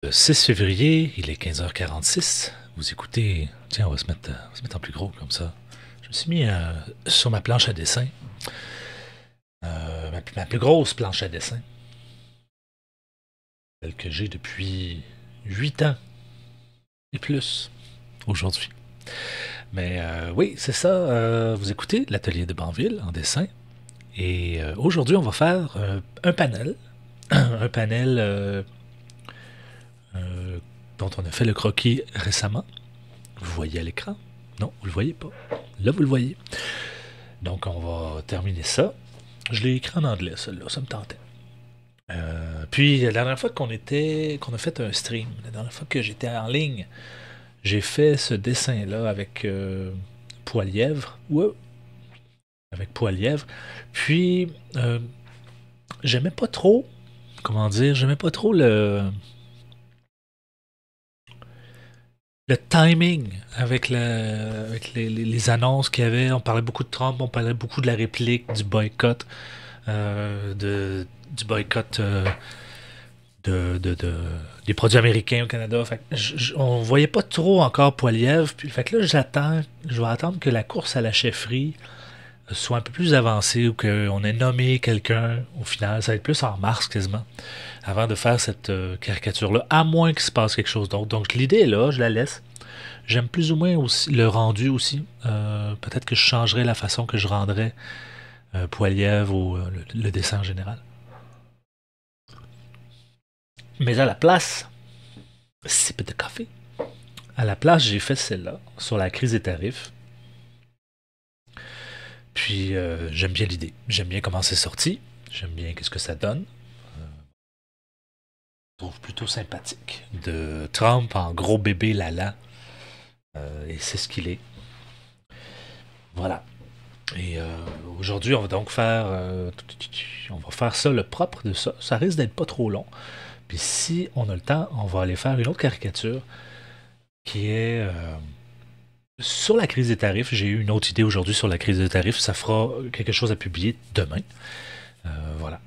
Le 6 février, il est 15h46. Vous écoutez. Tiens, on va se mettre en plus gros comme ça. Je me suis mis sur ma planche à dessin. Ma plus grosse planche à dessin. Celle que j'ai depuis 8 ans et plus aujourd'hui. Mais oui, c'est ça. Vous écoutez l'atelier de Banville en dessin. Et aujourd'hui, on va faire un panel. Un panel euh, dont on a fait le croquis récemment. Vous voyez à l'écran? Non, vous le voyez pas. Là, vous le voyez. Donc, on va terminer ça. Je l'ai écrit en anglais, celui-là, ça me tentait. Puis, la dernière fois qu'on a fait un stream, la dernière fois que j'étais en ligne, j'ai fait ce dessin-là avec Poilièvre. Ouais, avec Poilièvre. Puis, j'aimais pas trop, comment dire, j'aimais pas trop le timing avec les annonces qu'il y avait. On parlait beaucoup de Trump, on parlait beaucoup de la réplique, du boycott, du boycott des produits américains au Canada. Fait que on voyait pas trop encore Poilievre. Puis, fait que là, je vais attendre que la course à la chefferie soit un peu plus avancée ou qu'on ait nommé quelqu'un au final. Ça va être plus en mars quasiment, avant de faire cette caricature-là, à moins qu'il se passe quelque chose d'autre. Donc l'idée est là, je la laisse. J'aime plus ou moins aussi le rendu aussi. Peut-être que je changerai la façon que je rendrais Poilievre ou le dessin en général. Mais à la place, sip de café. À la place, j'ai fait celle-là sur la crise des tarifs. Puis j'aime bien l'idée. J'aime bien comment c'est sorti. J'aime bien qu'est-ce que ça donne. Je trouve plutôt sympathique. De Trump en gros bébé Lala. Et c'est ce qu'il est. Voilà. Et aujourd'hui, on va donc faire. On va faire ça, le propre de ça. Ça risque d'être pas trop long. Puis si on a le temps, on va aller faire une autre caricature qui est sur la crise des tarifs. J'ai eu une autre idée aujourd'hui sur la crise des tarifs. Ça fera quelque chose à publier demain. Voilà.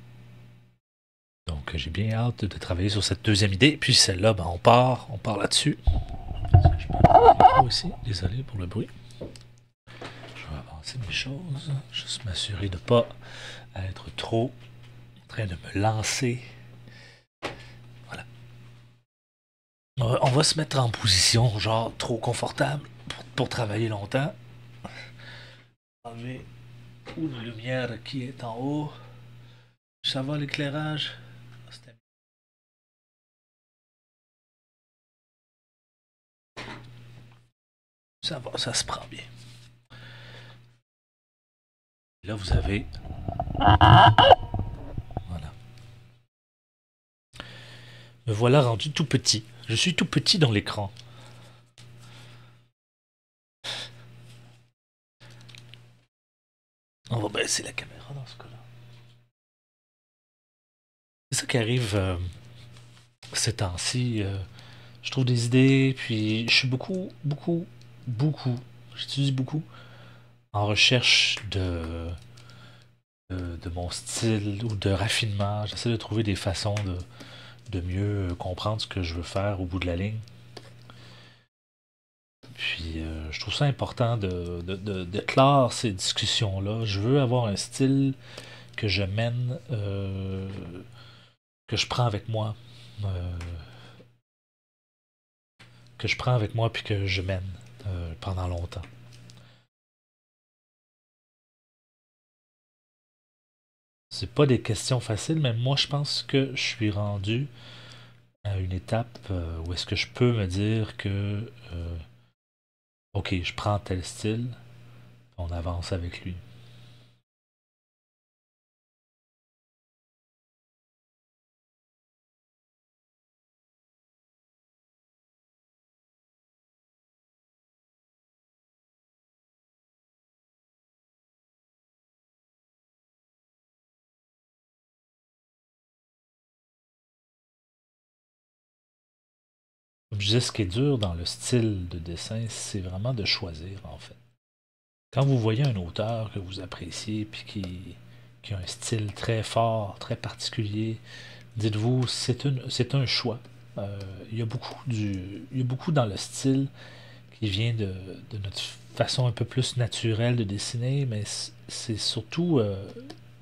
Donc j'ai bien hâte de travailler sur cette deuxième idée. Puis celle-là, ben, on part là-dessus. Est-ce que je peux faire aussi? Désolé pour le bruit. Je vais avancer mes choses. Juste m'assurer de ne pas être trop en train de me lancer. Voilà. On va se mettre en position, genre trop confortable pour travailler longtemps. Enlever une lumière qui est en haut. Ça va l'éclairage? Ça va, ça se prend bien. Là, vous avez. Voilà. Me voilà rendu tout petit. Je suis tout petit dans l'écran. On va baisser la caméra dans ce cas-là. C'est ça qui arrive ces temps-ci. Je trouve des idées, puis je suis beaucoup, j'utilise beaucoup en recherche de mon style ou de raffinement. J'essaie de trouver des façons de mieux comprendre ce que je veux faire au bout de la ligne. Puis je trouve ça important de clore ces discussions-là. Je veux avoir un style que je mène, que je prends avec moi, euh, puis que je mène pendant longtemps. C'est pas des questions faciles, mais moi je pense que je suis rendu à une étape où est-ce que je peux me dire que ok, je prends tel style, on avance avec lui. Comme je disais, ce qui est dur dans le style de dessin, c'est vraiment de choisir en fait. Quand vous voyez un auteur que vous appréciez puis qui a un style très fort, très particulier, dites-vous c'est un choix. Il y a il y a beaucoup dans le style qui vient de notre façon un peu plus naturelle de dessiner, mais c'est surtout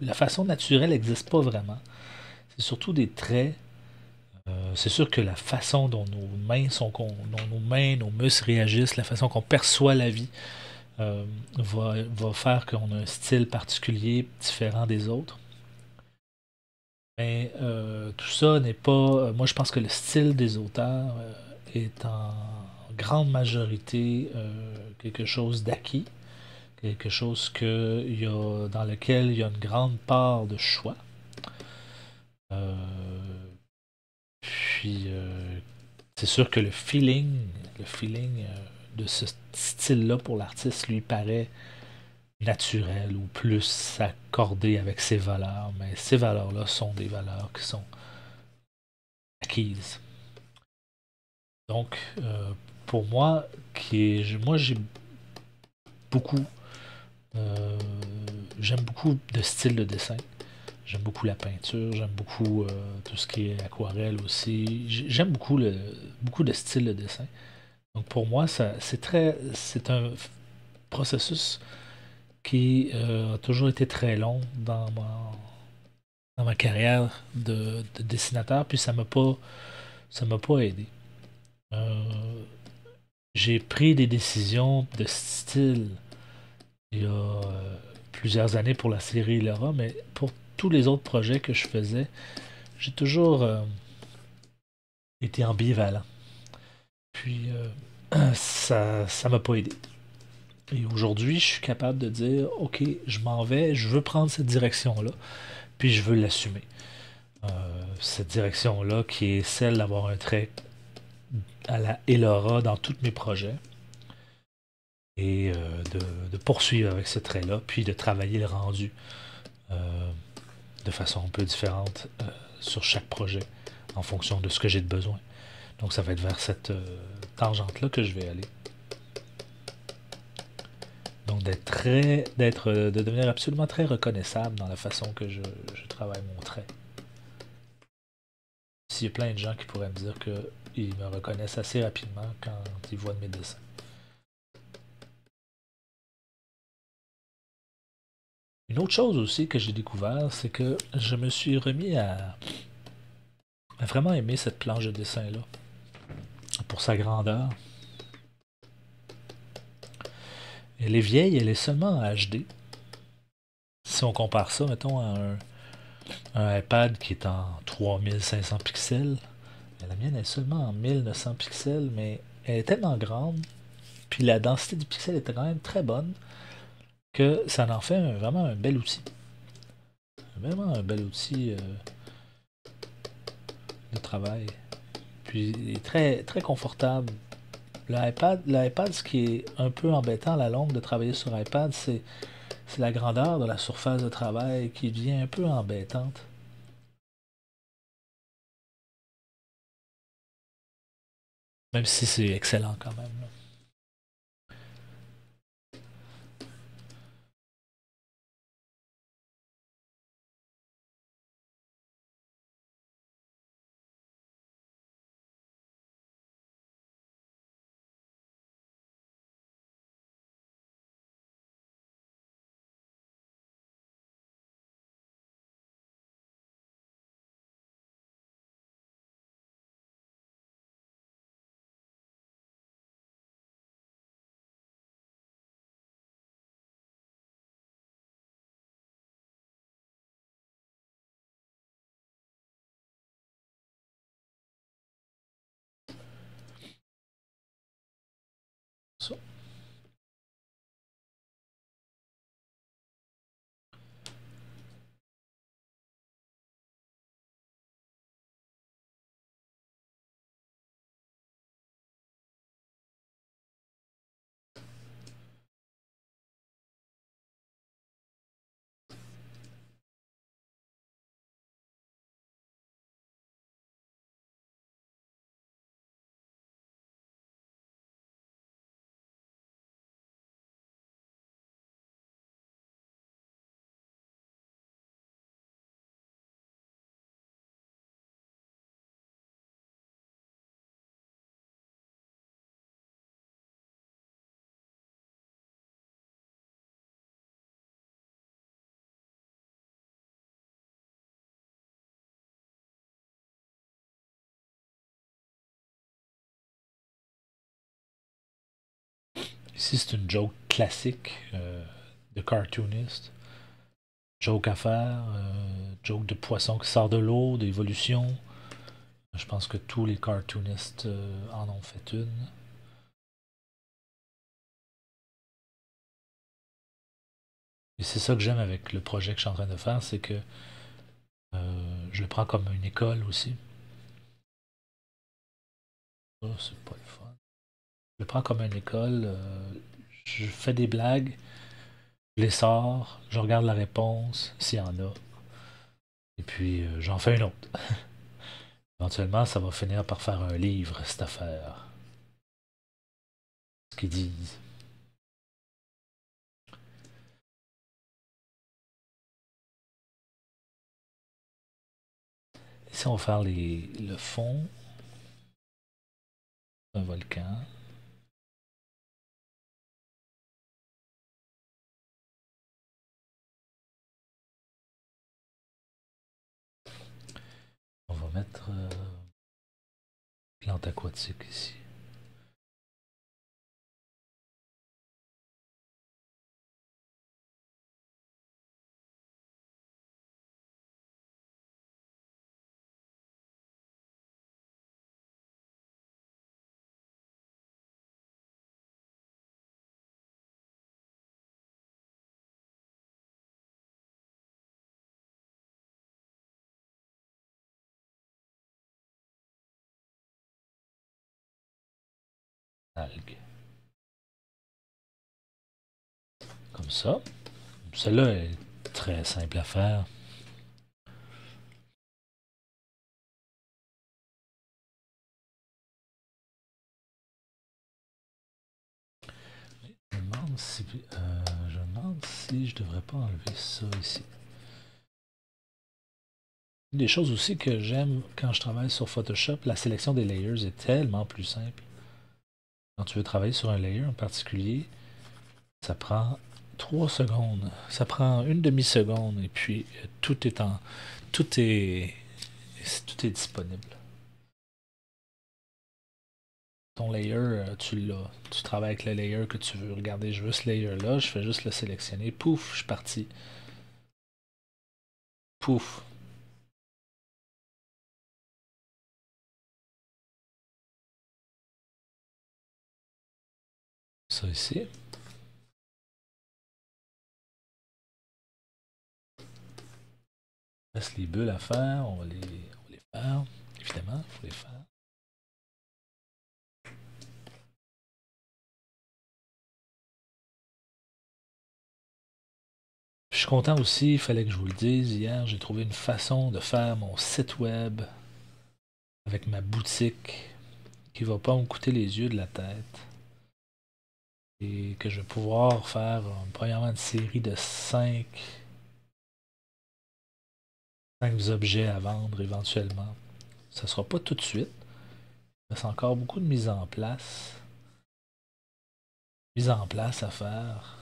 la façon naturelle n'existe pas vraiment. C'est surtout des traits. C'est sûr que la façon dont dont nos mains, nos muscles réagissent, la façon qu'on perçoit la vie, va faire qu'on a un style particulier, différent des autres. Mais tout ça n'est pas. Moi, je pense que le style des auteurs est en grande majorité quelque chose d'acquis, quelque chose dans lequel il y a une grande part de choix. Euh, puis, c'est sûr que le feeling de ce style-là pour l'artiste lui paraît naturel ou plus accordé avec ses valeurs, mais ces valeurs-là sont des valeurs qui sont acquises. Donc, pour moi, moi beaucoup, euh, j'aime beaucoup de styles de dessin. J'aime beaucoup la peinture, j'aime beaucoup tout ce qui est aquarelle aussi. J'aime beaucoup de styles de dessin. Donc pour moi, c'est un processus qui a toujours été très long dans ma carrière de dessinateur, puis ça m'a pas aidé. Euh, j'ai pris des décisions de style il y a plusieurs années pour la série Laura, mais pour tous les autres projets que je faisais, j'ai toujours été ambivalent. Puis ça m'a pas aidé. Et aujourd'hui, je suis capable de dire, OK, je m'en vais, je veux prendre cette direction-là, puis je veux l'assumer. Cette direction-là qui est celle d'avoir un trait à la Elora dans tous mes projets et de poursuivre avec ce trait-là, puis de travailler le rendu euh, de façon un peu différente sur chaque projet en fonction de ce que j'ai de besoin. Donc ça va être vers cette tangente-là que je vais aller. Donc de devenir absolument très reconnaissable dans la façon que je travaille mon trait. S'il y a plein de gens qui pourraient me dire qu'ils me reconnaissent assez rapidement quand ils voient de mes dessins. Une autre chose aussi que j'ai découvert, c'est que je me suis remis à vraiment aimer cette planche de dessin-là. Pour sa grandeur. Elle est vieille, elle est seulement en HD. Si on compare ça, mettons, à un iPad qui est en 3500 pixels, la mienne est seulement en 1900 pixels, mais elle est tellement grande, puis la densité du pixel était quand même très bonne, que ça en fait vraiment un bel outil. Vraiment un bel outil de travail. Puis il est très confortable. L'iPad, ce qui est un peu embêtant à la longue de travailler sur iPad, c'est la grandeur de la surface de travail qui devient un peu embêtante. Même si c'est excellent quand même, là. Ici, c'est une joke classique de cartooniste. Joke à faire, joke de poisson qui sort de l'eau, d'évolution. Je pense que tous les cartoonistes en ont fait une. Et c'est ça que j'aime avec le projet que je suis en train de faire, c'est que je le prends comme une école aussi. Ça, c'est pas le fun. Je le prends comme une école. Je fais des blagues, je les sors, je regarde la réponse, s'il y en a. Et puis j'en fais une autre. Éventuellement, ça va finir par faire un livre, cette affaire. Ce qu'ils disent. Ici, on va faire le fond d'un volcan. On va mettre plante aquatique ici. Algues. Comme ça. Celle-là est très simple à faire. Je me demande si je devrais pas enlever ça ici. Une des choses aussi que j'aime quand je travaille sur Photoshop, la sélection des layers est tellement plus simple. Quand tu veux travailler sur un layer en particulier, ça prend 3 secondes. Ça prend une demi-seconde et puis tout est en. Tout est. Tout est disponible. Ton layer, tu l'as. Tu travailles avec le layer que tu veux. Regardez, je veux ce layer-là, je fais juste le sélectionner. Pouf, je suis parti. Pouf. Ça ici. Il reste les bulles à faire. On va les faire. Évidemment, il faut les faire. Je suis content aussi, il fallait que je vous le dise. Hier, j'ai trouvé une façon de faire mon site web avec ma boutique qui va pas me coûter les yeux de la tête. Et que je vais pouvoir faire premièrement une série de 5 objets à vendre éventuellement. Ça sera pas tout de suite. Il reste encore beaucoup de mise en place à faire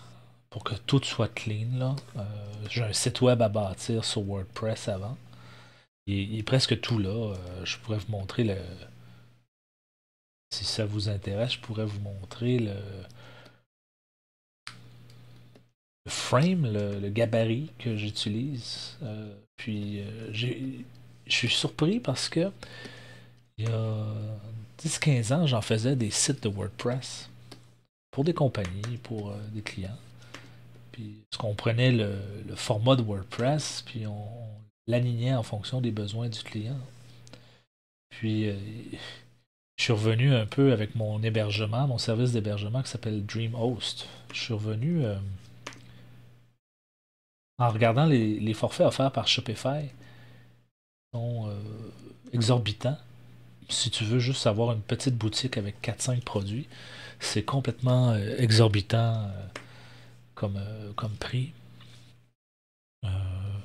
pour que tout soit clean. Là. J'ai un site web à bâtir sur WordPress avant. Il est presque tout là. Je pourrais vous montrer le. Si ça vous intéresse, je pourrais vous montrer le frame, le gabarit que j'utilise. Puis je suis surpris parce que il y a 10-15 ans, j'en faisais des sites de WordPress pour des compagnies, pour des clients. Puis on prenait le format de WordPress, puis on l'alignait en fonction des besoins du client. Puis je suis revenu un peu avec mon hébergement, mon service d'hébergement qui s'appelle DreamHost. Je suis revenu en regardant les forfaits offerts par Shopify. Ils sont exorbitants. Si tu veux juste avoir une petite boutique avec 4-5 produits, c'est complètement exorbitant comme prix. Euh,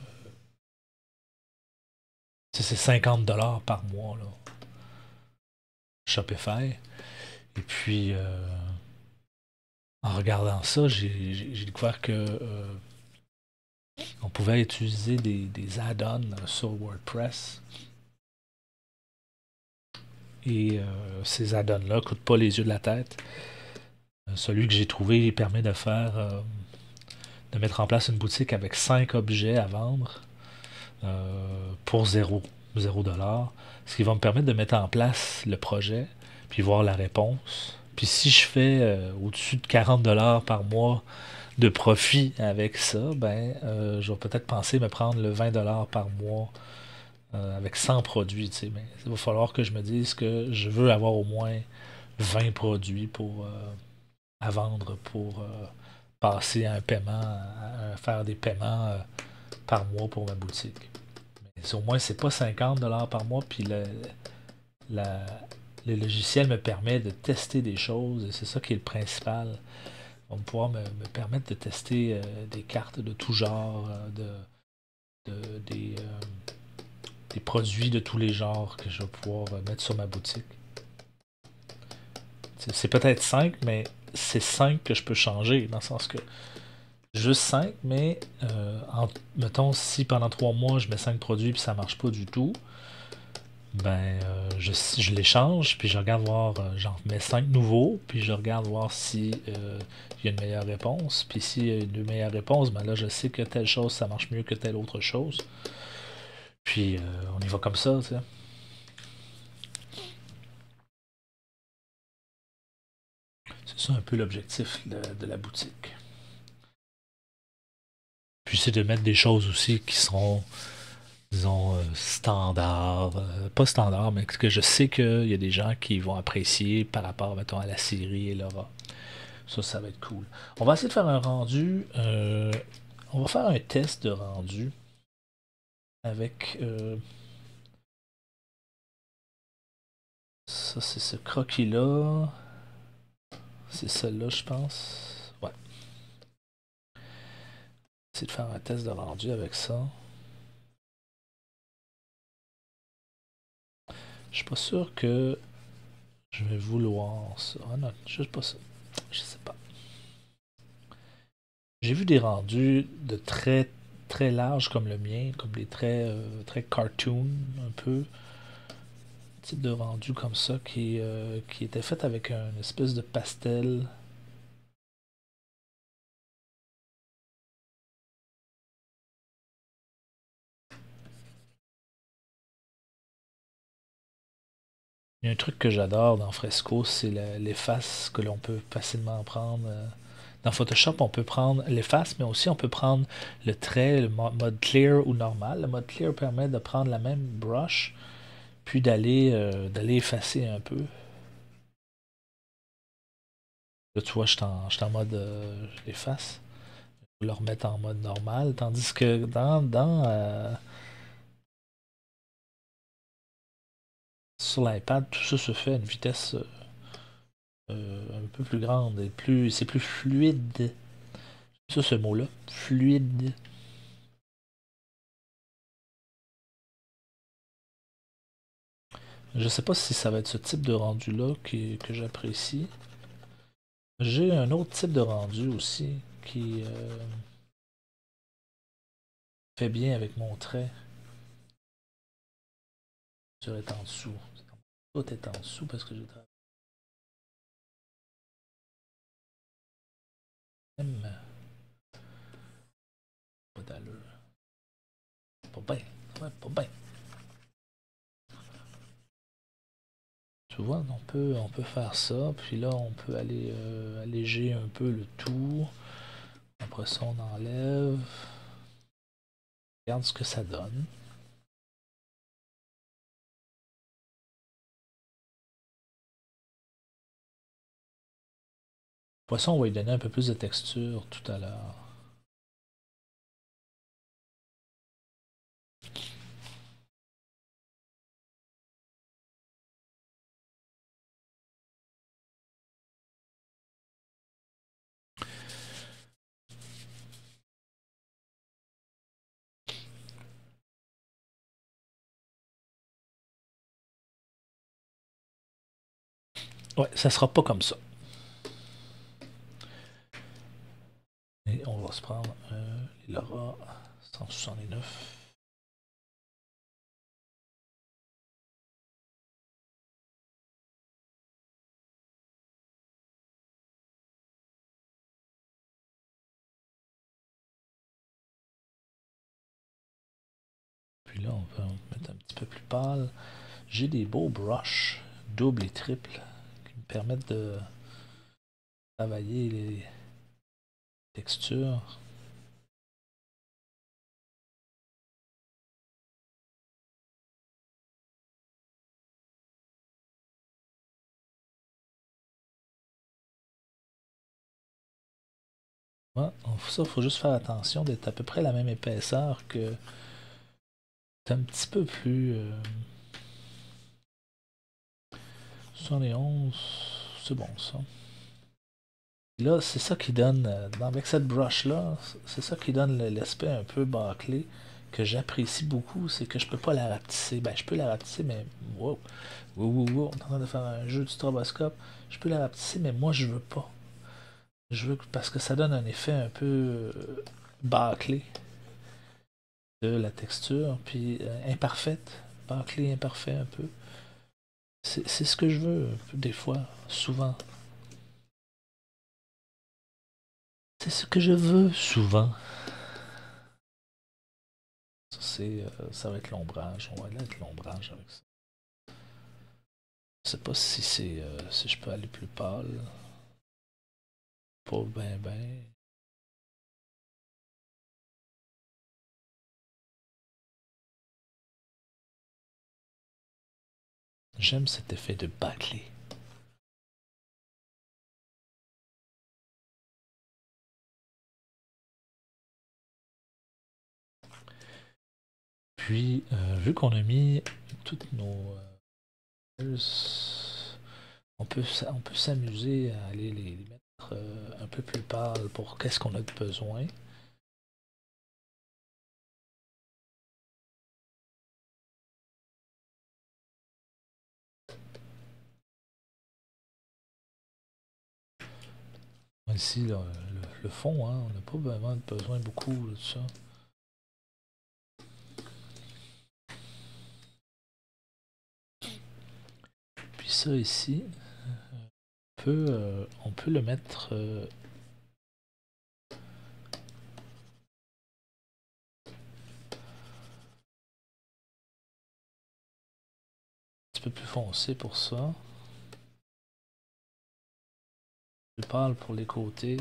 c'est 50$ par mois, là. Shopify. Et puis, en regardant ça, j'ai découvert que on pouvait utiliser des add-ons sur WordPress. Et ces add-ons-là ne coûtent pas les yeux de la tête. Celui que j'ai trouvé permet de mettre en place une boutique avec 5 objets à vendre pour zéro dollar. Ce qui va me permettre de mettre en place le projet, puis voir la réponse. Puis si je fais au-dessus de 40 dollars par mois de profit avec ça, ben je vais peut-être penser me prendre le 20 dollars par mois avec 100 produits. Tu sais, mais il va falloir que je me dise que je veux avoir au moins 20 produits à vendre pour passer à un paiement, à faire des paiements par mois pour ma boutique. Mais au moins, c'est pas 50 dollars par mois, puis la- le logiciel me permet de tester des choses, et c'est ça qui est le principal. On va pouvoir me permettre de tester des cartes de tout genre, des produits de tous les genres que je vais pouvoir mettre sur ma boutique. C'est peut-être 5, mais c'est 5 que je peux changer, dans le sens que juste 5, mais mettons, si pendant 3 mois je mets 5 produits puis ça marche pas du tout, ben je les change, puis je regarde voir, j'en mets 5 nouveaux, puis je regarde voir si il y a une meilleure réponse. Puis s'il y a une meilleure réponse, ben là je sais que telle chose ça marche mieux que telle autre chose. Puis on y va comme ça, tu sais. C'est ça un peu l'objectif de la boutique. Puis c'est de mettre des choses aussi qui sont, disons, standards. Pas standards, mais que je sais qu'il y a des gens qui vont apprécier par rapport, mettons, à la série et l'aura. Ça va être cool. On va essayer de faire un rendu. On va faire un test de rendu avec. Ça, c'est ce croquis-là. C'est celle-là, je pense. Ouais. Essayer de faire un test de rendu avec ça. Je suis pas sûr que je vais vouloir ça. Ah non, juste pas ça. Je sais pas. J'ai vu des rendus de très très larges comme le mien, comme des très cartoon un peu, type de rendu comme ça qui était fait avec un espèce de pastel. Il y a un truc que j'adore dans Fresco, c'est l'efface que l'on peut facilement prendre. Dans Photoshop, on peut prendre l'efface, mais aussi on peut prendre le trait, le mode clear ou normal. Le mode clear permet de prendre la même brush, puis d'aller effacer un peu. Là, tu vois, je suis en mode efface. Je vais le remettre en mode normal. Tandis que sur l'iPad, tout ça se fait à une vitesse un peu plus grande et c'est plus fluide. Ça, ce mot-là, fluide. Je sais pas si ça va être ce type de rendu-là que j'apprécie. J'ai un autre type de rendu aussi qui fait bien avec mon trait. Ça est en dessous. Tout est en dessous parce que j'ai travaillé. Pas d'allure. Pas bien. Ouais, pas bien. Tu vois, on peut faire ça, puis là, on peut aller alléger un peu le tout. Après ça, on enlève. Regarde ce que ça donne. Poisson, on va lui donner un peu plus de texture tout à l'heure. Ouais, ça sera pas comme ça. Et on va se prendre les Laura 169. On va mettre un petit peu plus pâle. J'ai des beaux brushes, double et triple, qui me permettent de travailler les textures. Ouais, ça, il faut juste faire attention d'être à peu près la même épaisseur que... C'est un petit peu plus... 71, c'est bon ça. Là, c'est ça qui donne, avec cette brush-là, c'est ça qui donne l'aspect un peu bâclé que j'apprécie beaucoup, c'est que je peux pas la rapetisser. Ben, je peux la rapetisser, mais wow, wow, wow, wow, on est en train de faire un jeu du stroboscope. Je peux la rapetisser, mais moi, je veux pas. Je veux parce que ça donne un effet un peu bâclé de la texture, puis imparfaite, bâclé, imparfait un peu. C'est ce que je veux, des fois, souvent. C'est ce que je veux, souvent. Ça va être l'ombrage. On va aller avec l'ombrage avec ça. Je sais pas si si je peux aller plus pâle. Pas ben ben. J'aime cet effet de bâclé. Puis, vu qu'on a mis toutes nos... on peut s'amuser à aller les mettre un peu plus pâles pour qu'est-ce qu'on a de besoin. Ici, là, le fond, hein, on n'a pas vraiment besoin beaucoup de ça. Puis ça ici, on peut le mettre un petit peu plus foncé pour ça. Plus pâle pour les côtés.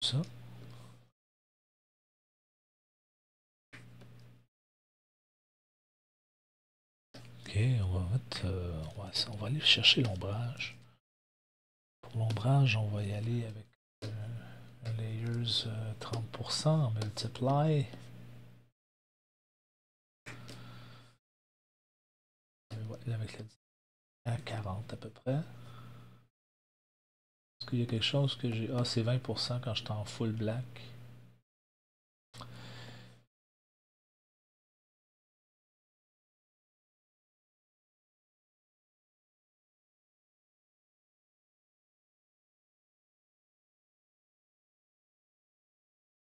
Ça. Ok, on va mettre, on va aller chercher l'ombrage. Pour l'ombrage, on va y aller avec un layers 30% en multiply. Ouais, avec la à 40 à peu près. Est-ce qu'il y a quelque chose que j'ai... Ah, c'est 20% quand je suis en full black.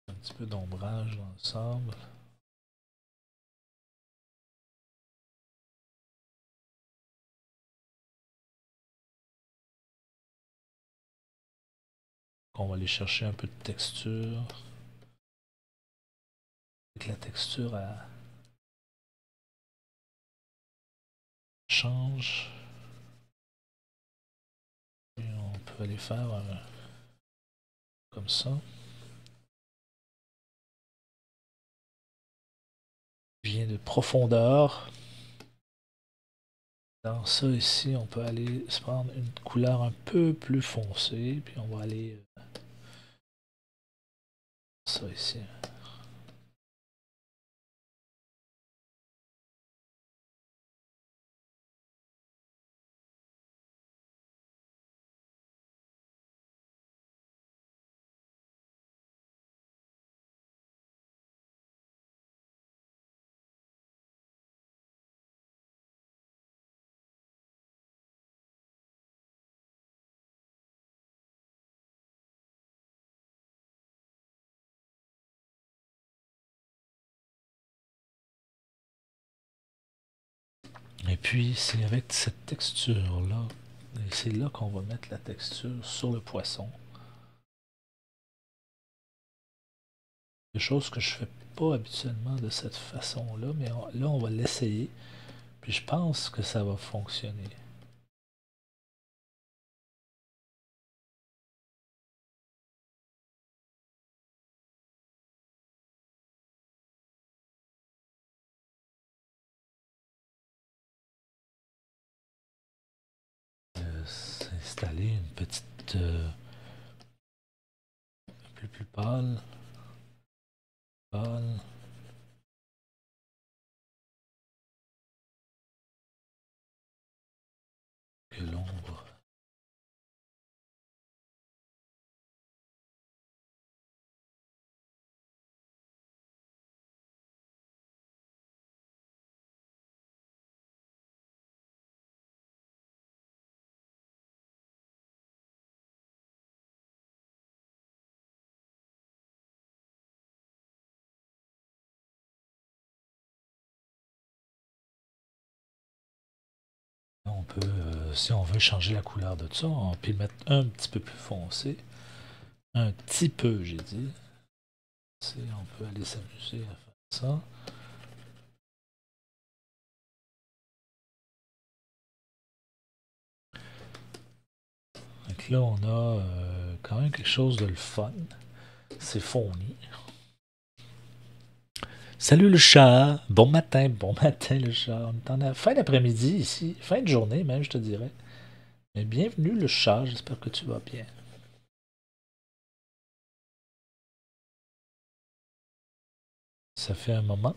Un petit peu d'ombrage dans l'ensemble. On va aller chercher un peu de texture. Avec la texture, elle change. Et on peut aller faire comme ça. Vient de profondeur. Dans ça ici, on peut aller se prendre une couleur un peu plus foncée, puis on va aller ça ici. Et puis, c'est avec cette texture-là, et c'est là qu'on va mettre la texture sur le poisson. Des choses que je fais pas habituellement de cette façon-là, mais là, on va l'essayer. Puis je pense que ça va fonctionner. S'installer une petite... plus pâle. Pâle. Que l'ombre. On peut, si on veut changer la couleur de ça, on peut le mettre un petit peu plus foncé. Un petit peu, j'ai dit. On peut aller s'amuser à faire ça. Donc là, on a quand même quelque chose de le fun. C'est fourni. Salut le chat! Bon matin le chat. On est en fin d'après-midi ici, fin de journée même, je te dirais. Mais bienvenue le chat, j'espère que tu vas bien. Ça fait un moment.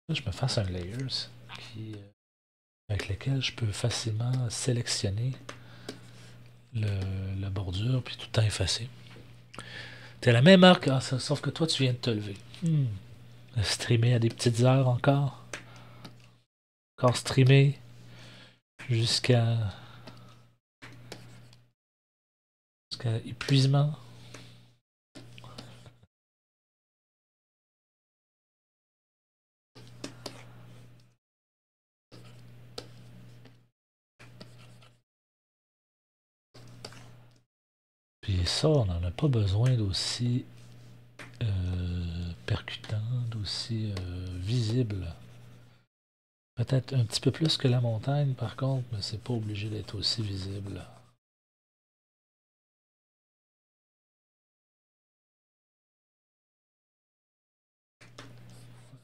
Là, je me fasse un layers avec lequel je peux facilement sélectionner la bordure puis tout le temps effacer. T'es à la même heure, sauf que toi tu viens de te lever. Streamer à des petites heures encore. Encore streamer jusqu'à épuisement. Puis ça, on n'en a pas besoin d'aussi percutant, d'aussi visible. Peut-être un petit peu plus que la montagne par contre, mais c'est pas obligé d'être aussi visible.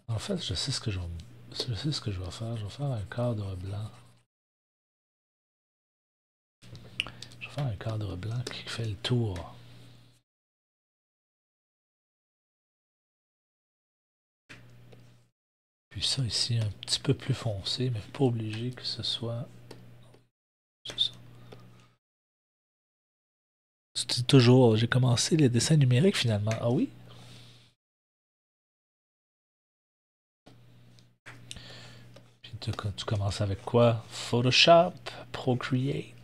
En fait, je sais ce que je vais faire. Je vais faire un cadre blanc. Je vais faire un cadre blanc qui fait le tour. Puis ça ici, un petit peu plus foncé, mais pas obligé que ce soit... C'est ça. Tu dis toujours, j'ai commencé les dessins numériques finalement. Ah oui? Puis tu commences avec quoi? Photoshop, Procreate.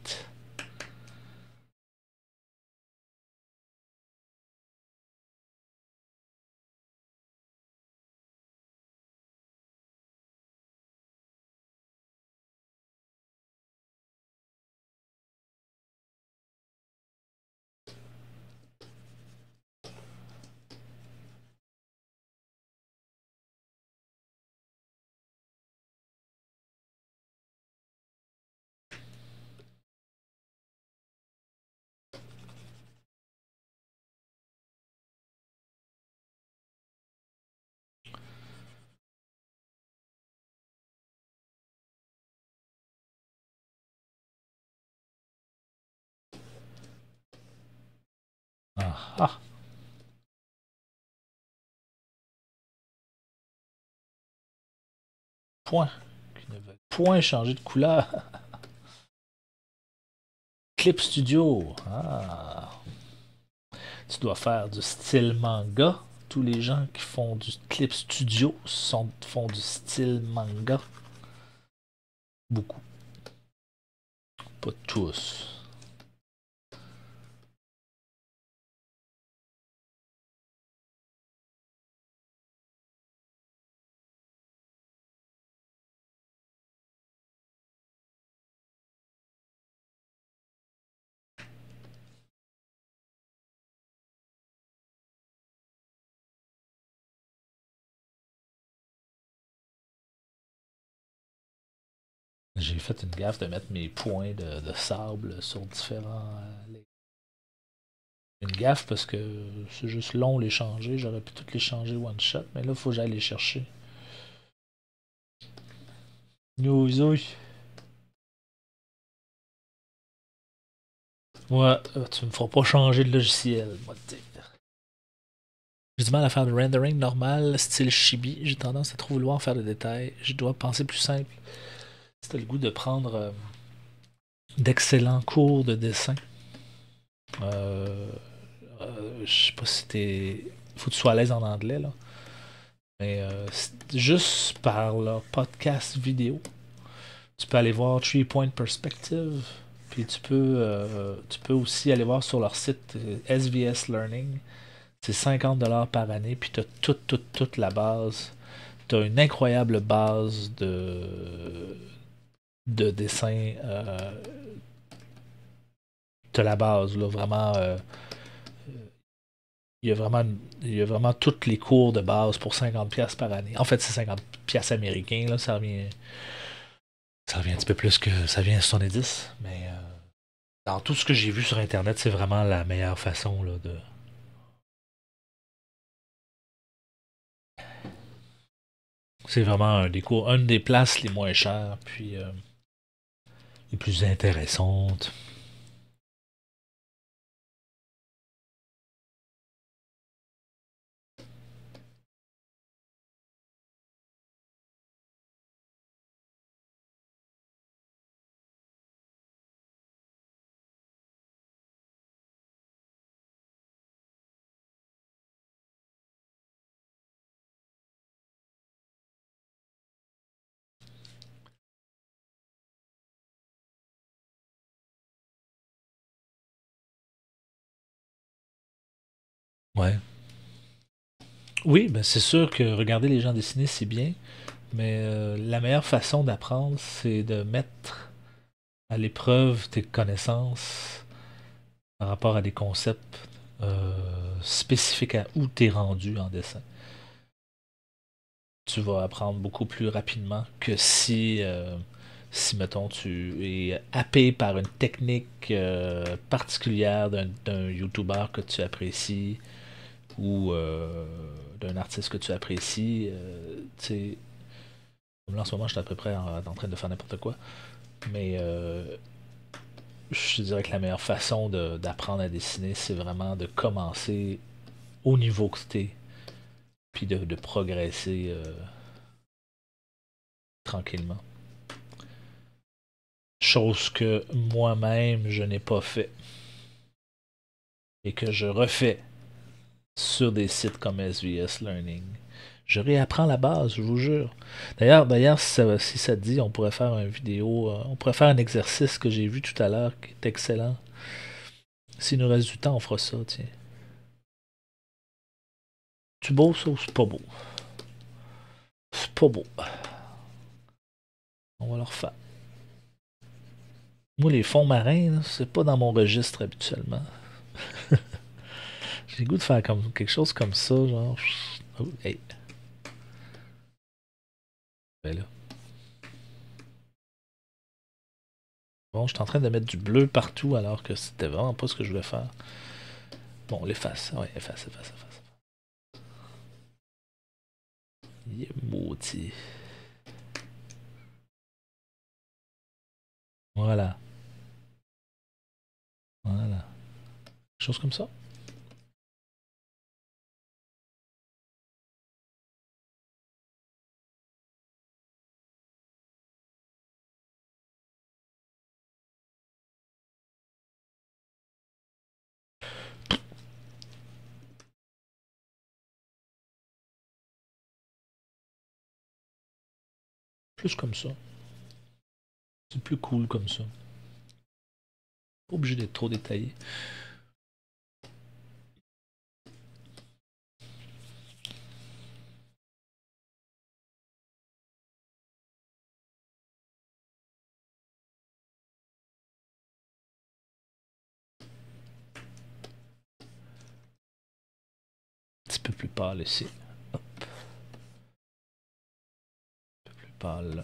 Ah ah! Point. Qui ne veulent point changer de couleur. Clip Studio. Ah. Tu dois faire du style manga. Tous les gens qui font du clip studio font du style manga. Beaucoup. Pas tous. J'ai fait une gaffe de mettre mes points de sable sur différents. Une gaffe parce que c'est juste long les changer. J'aurais pu toutes les changer one shot, mais là, il faut que j'aille les chercher. Yo, ouais, tu me feras pas changer de logiciel, moi, te dire. J'ai du mal à faire du rendering normal, style chibi. J'ai tendance à trop vouloir faire des détails. Je dois penser plus simple. Si t'as le goût de prendre d'excellents cours de dessin, euh, je sais pas si t'es. Faut que tu sois à l'aise en anglais, là. Mais juste par leur podcast vidéo, tu peux aller voir Three Point Perspective. Puis tu peux aussi aller voir sur leur site SVS Learning. C'est 50$ par année, puis tu as toute la base. Tu as une incroyable base de dessin. Tu as la base, là, vraiment. Il y a vraiment, il y a vraiment tous les cours de base pour 50$ par année. En fait, c'est 50$ américains, là, ça revient un petit peu plus que ça vient à 70. Mais dans tout ce que j'ai vu sur Internet, c'est vraiment la meilleure façon là, de. C'est vraiment un des cours, une des places les moins chères, puis les plus intéressantes. Ouais. Oui, ben c'est sûr que regarder les gens dessiner, c'est bien, mais la meilleure façon d'apprendre, c'est de mettre à l'épreuve tes connaissances par rapport à des concepts spécifiques à où tu es rendu en dessin. Tu vas apprendre beaucoup plus rapidement que si mettons, tu es happé par une technique particulière d'un YouTuber que tu apprécies ou d'un artiste que tu apprécies. Tu sais, comme là, en ce moment, je suis à peu près en train de faire n'importe quoi. Mais je dirais que la meilleure façon d'apprendre à dessiner, c'est vraiment de commencer au niveau que tu es, puis de progresser tranquillement. Chose que moi-même, je n'ai pas fait et que je refais sur des sites comme SVS Learning. Je réapprends la base, je vous jure. D'ailleurs, si ça te dit, on pourrait faire une vidéo, on pourrait faire un exercice que j'ai vu tout à l'heure qui est excellent. S'il nous reste du temps, on fera ça, tiens. C'est beau ça ou c'est pas beau? C'est pas beau. On va le refaire. Moi, les fonds marins, là, c'est pas dans mon registre habituellement. J'ai le goût de faire comme quelque chose comme ça, genre. Oh, hey. Ben là. Bon, je suis en train de mettre du bleu partout alors que c'était vraiment pas ce que je voulais faire. Bon, on l'efface. Ouais, efface. Il est maudit. Voilà. Voilà. Chose comme ça. plus comme ça. C'est plus cool comme ça. Pas obligé d'être trop détaillé. Un petit peu plus pâle ici. Hop. Un peu plus pâle là.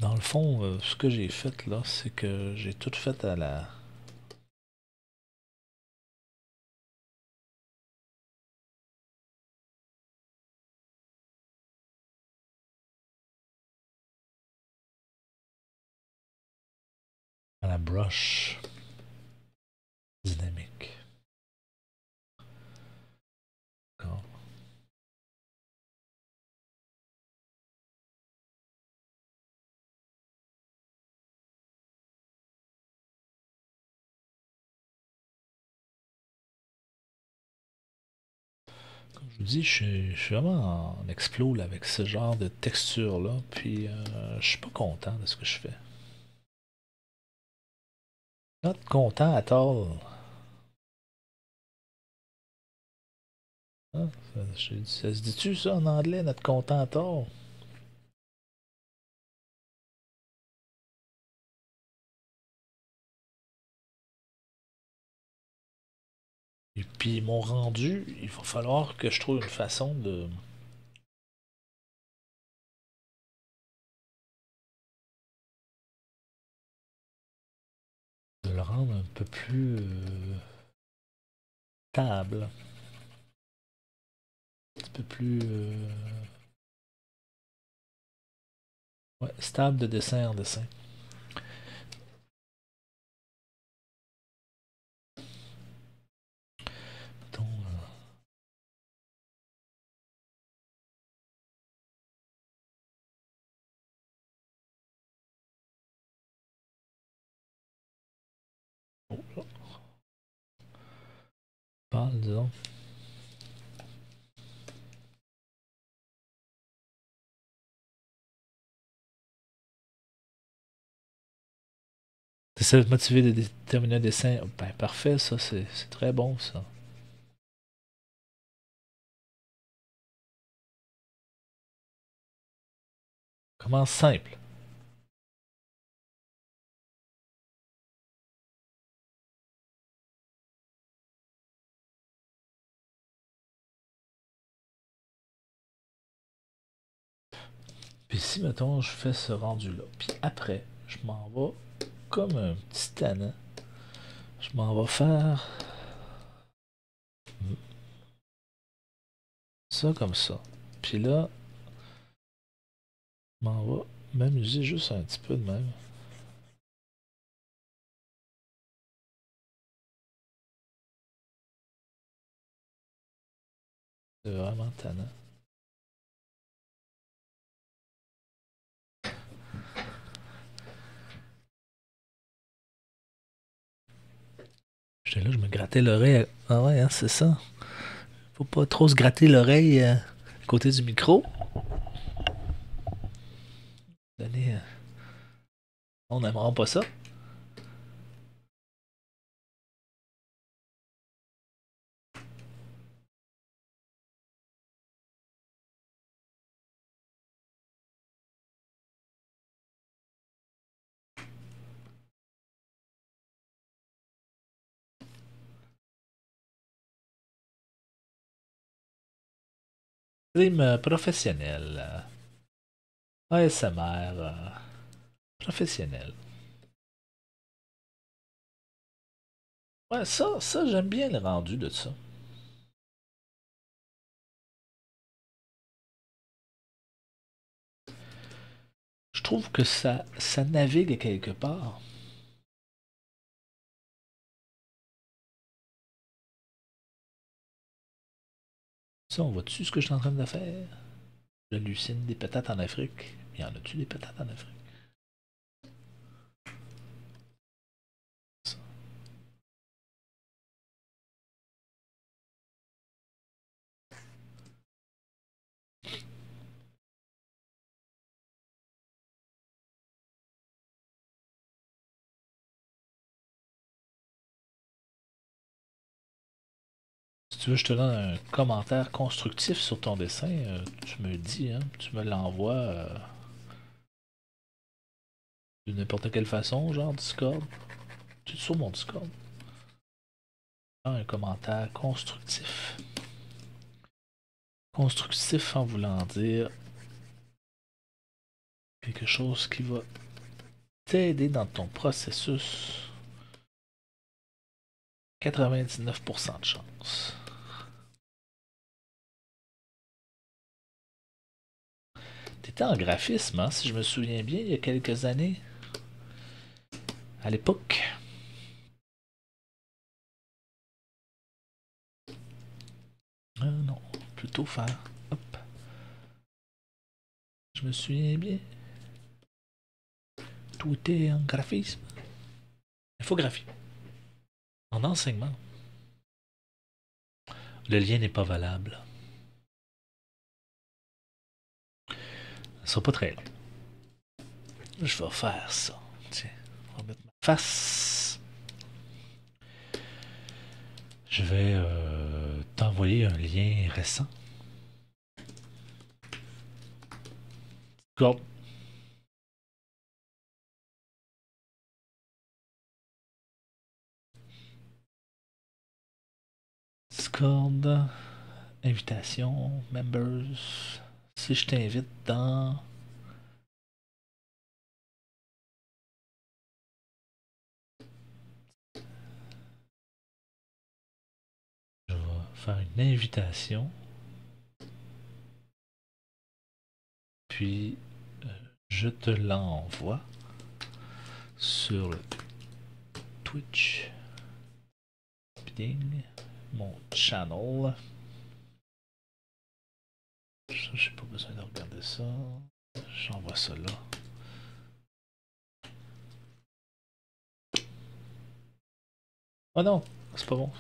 Dans le fond, ce que j'ai fait là, c'est que j'ai tout fait à la... à la brush dynamique. D'accord. Comme je vous dis, je suis vraiment en explo là, avec ce genre de texture là, puis je suis pas content de ce que je fais. Not content at all. Hein? Ça se dit-tu ça en anglais, not content at all? Et puis mon rendu, il va falloir que je trouve une façon de le rendre un peu plus stable. Un petit peu plus ouais, stable de dessin en dessin. Mettons, oh, parle, disons. T'essaies de motiver de déterminer un dessin. Ben parfait, ça, c'est très bon ça. Commence simple. Puis si, mettons, je fais ce rendu-là, puis après, je m'en vais comme un petit tannant. Je m'en vais faire ça comme ça. Puis là, je m'en vais m'amuser juste un petit peu de même. C'est vraiment tannant. J'étais là, je me grattais l'oreille. Ah ouais, hein, c'est ça. Faut pas trop se gratter l'oreille à côté du micro. Donner, on n'aimera pas ça. Stream professionnel. ASMR professionnel. Ouais, ça j'aime bien le rendu de ça. Je trouve que ça navigue quelque part. Ça, on voit-tu ce que je suis en train de faire? J'hallucine des patates en Afrique. Y en a-tu des patates en Afrique? tu veux, je te donne un commentaire constructif sur ton dessin. Tu me le dis, hein, tu me l'envoies de n'importe quelle façon, genre Discord. Tu es sur mon Discord. Un commentaire constructif. Constructif en voulant dire quelque chose qui va t'aider dans ton processus. 99% de chance. T'étais en graphisme, hein, si je me souviens bien, il y a quelques années. À l'époque. Non, plutôt faire. Hop. Je me souviens bien. Tout est en graphisme. Infographie. En enseignement. Le lien n'est pas valable. Ça sera pas très long. Je vais faire ça. Tiens, on va mettre ma face. Je vais t'envoyer un lien récent. Discord. Discord. Invitation. Members. Si je t'invite dans... Je vais faire une invitation. Puis, je te l'envoie sur le Twitch. Ping. Mon channel. Ça, j'ai pas besoin de regarder ça. J'envoie ça là. Oh non, c'est pas bon.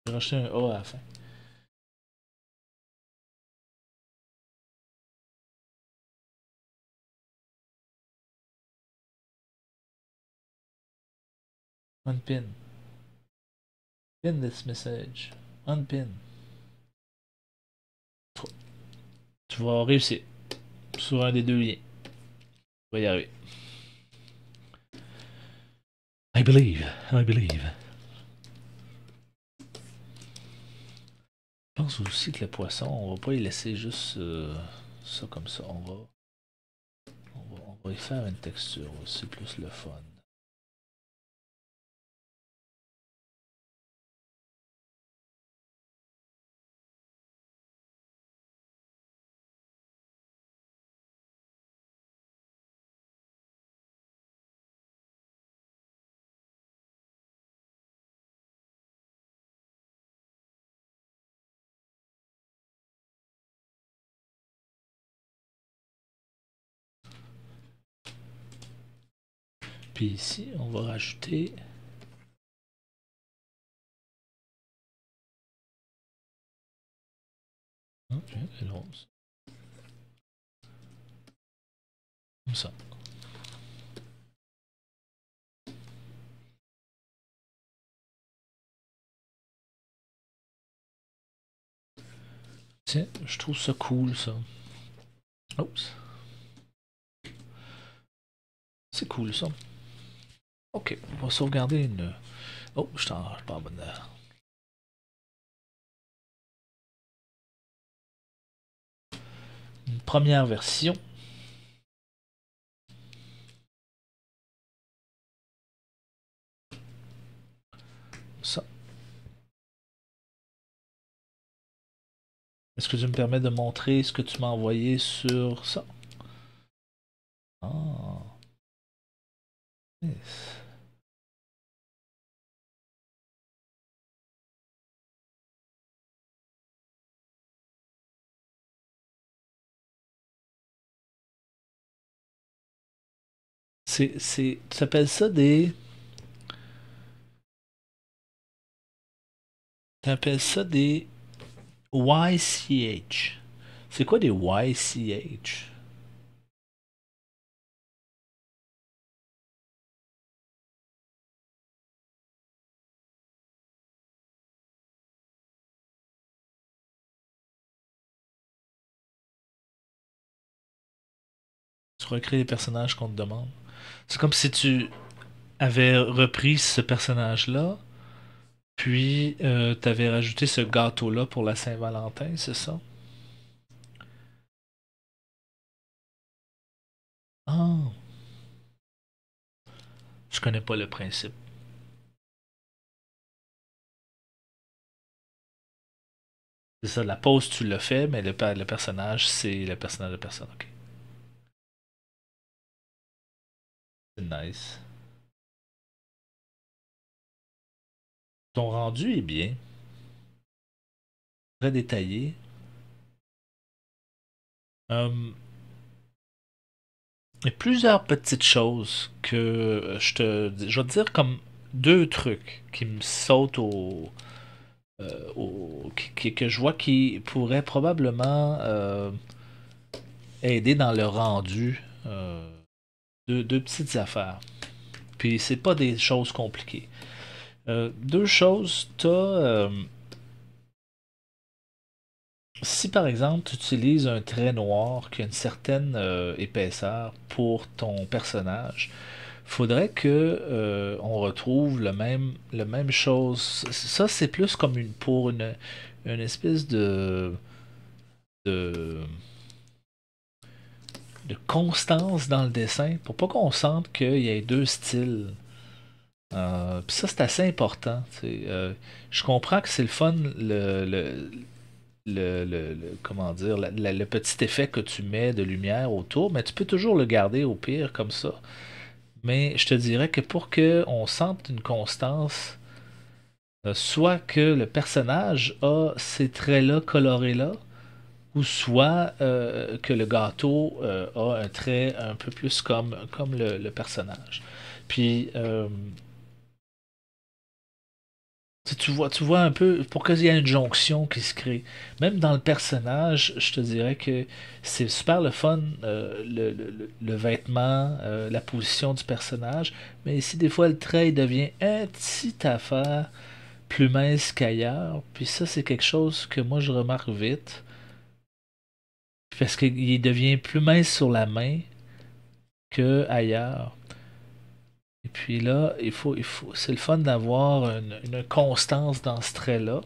J'ai rajouté un A à la fin. Unpin. Pin this message. Unpin. Tu vas réussir. Sur un des deux liens. Tu vas y arriver. I believe. I believe. Je pense aussi que le poisson, on va pas y laisser juste ça comme ça. On va y faire une texture aussi, plus le fun. Puis ici, on va rajouter... Ok, c'est drôle ça. Comme ça. Tiens, je trouve ça cool ça. Oups. C'est cool ça. Ok, on va sauvegarder une... Oh, je suis pas en bonne heure. Une première version. Ça. Est-ce que tu me permets de montrer ce que tu m'as envoyé sur ça? Ah. Yes. Tu appelles ça des... Tu appelles ça des YCH. C'est quoi des YCH? Tu recrées les personnages qu'on te demande. C'est comme si tu avais repris ce personnage-là, puis t'avais rajouté ce gâteau-là pour la Saint-Valentin, c'est ça? Ah, je connais pas le principe. C'est ça, la pose, tu l'as fait, mais le personnage, c'est le personnage de personne. Ok. C'est nice. Ton rendu est bien, très détaillé. Hum, il y a plusieurs petites choses que je vais te dire comme deux trucs qui me sautent que je vois qui pourraient probablement aider dans le rendu. Deux petites affaires. Puis c'est pas des choses compliquées. Deux choses, si par exemple tu utilises un trait noir qui a une certaine épaisseur pour ton personnage, faudrait que on retrouve le même chose. Ça c'est plus comme une espèce de de constance dans le dessin pour pas qu'on sente qu'il y ait deux styles. Puis ça, c'est assez important. Tu sais. Je comprends que c'est le fun, comment dire, le petit effet que tu mets de lumière autour, mais tu peux toujours le garder au pire comme ça. Mais je te dirais que pour qu'on sente une constance, soit que le personnage a ces traits-là colorés-là, ou soit que le gâteau a un trait un peu plus comme le personnage. Puis, tu vois un peu, pour qu'il y ait une jonction qui se crée. Même dans le personnage, je te dirais que c'est super le fun, le vêtement, la position du personnage. Mais ici, des fois, le trait il devient un petit affaire plus mince qu'ailleurs. Puis ça, c'est quelque chose que moi, je remarque vite. Parce qu'il devient plus mince sur la main que ailleurs. Et puis là, c'est le fun d'avoir une constance dans ce trait-là.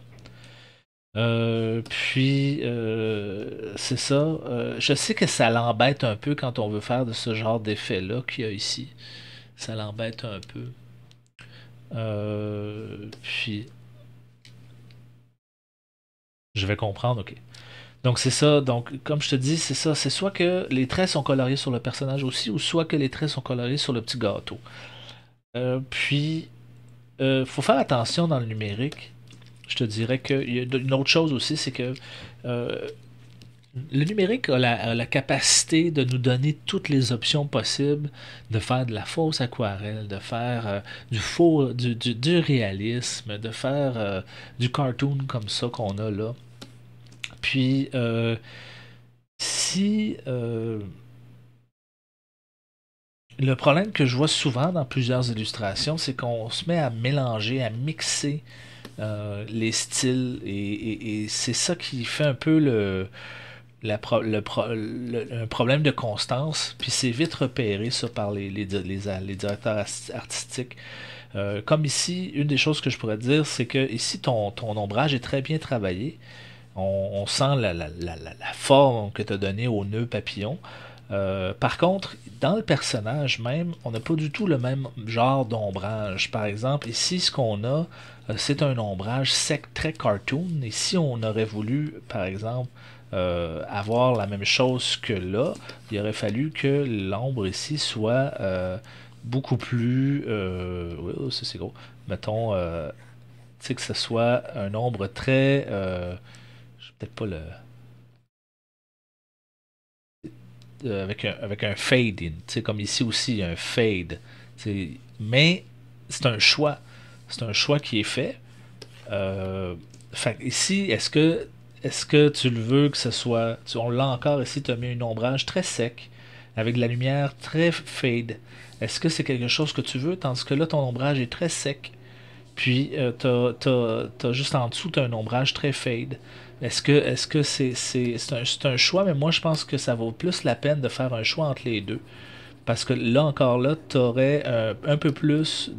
C'est ça. Je sais que ça l'embête un peu quand on veut faire de ce genre d'effet-là qu'il y a ici. Ça l'embête un peu. Puis, je vais comprendre, ok. Donc c'est ça. Donc, comme je te dis, c'est ça. C'est soit que les traits sont coloriés sur le personnage aussi, ou soit que les traits sont coloriés sur le petit gâteau. Puis, faut faire attention dans le numérique. Je te dirais qu'il y a une autre chose aussi, c'est que euh, le numérique a la capacité de nous donner toutes les options possibles de faire de la fausse aquarelle, de faire du réalisme, de faire du cartoon comme ça qu'on a là. Puis, si le problème que je vois souvent dans plusieurs illustrations, c'est qu'on se met à mélanger, à mixer les styles et c'est ça qui fait un peu un problème de constance. Puis c'est vite repéré ça par les directeurs artistiques. Comme ici, une des choses que je pourrais te dire, c'est que ici ton ombrage est très bien travaillé. On sent la forme que tu as donnée au nœud papillon. Par contre, dans le personnage même, on n'a pas du tout le même genre d'ombrage. Par exemple, ici, ce qu'on a, c'est un ombrage sec, très cartoon. Et si on aurait voulu, par exemple, avoir la même chose que là, il aurait fallu que l'ombre ici soit beaucoup plus... oui, oh, ça c'est gros. Mettons, tu sais, que ce soit un ombre très... je sais peut-être pas le... avec un fade in, tu sais, comme ici aussi, il y a un fade. Mais c'est un choix. C'est un choix qui est fait. Fait ici, est-ce que tu le veux que ce soit. On l'a encore ici, tu as mis un ombrage très sec, avec de la lumière très fade. Est-ce que c'est quelque chose que tu veux, tandis que là, ton ombrage est très sec, puis t'as juste en dessous, tu as un ombrage très fade. Est-ce que c'est un choix, mais moi je pense que ça vaut plus la peine de faire un choix entre les deux. Parce que là encore là, tu aurais un peu plus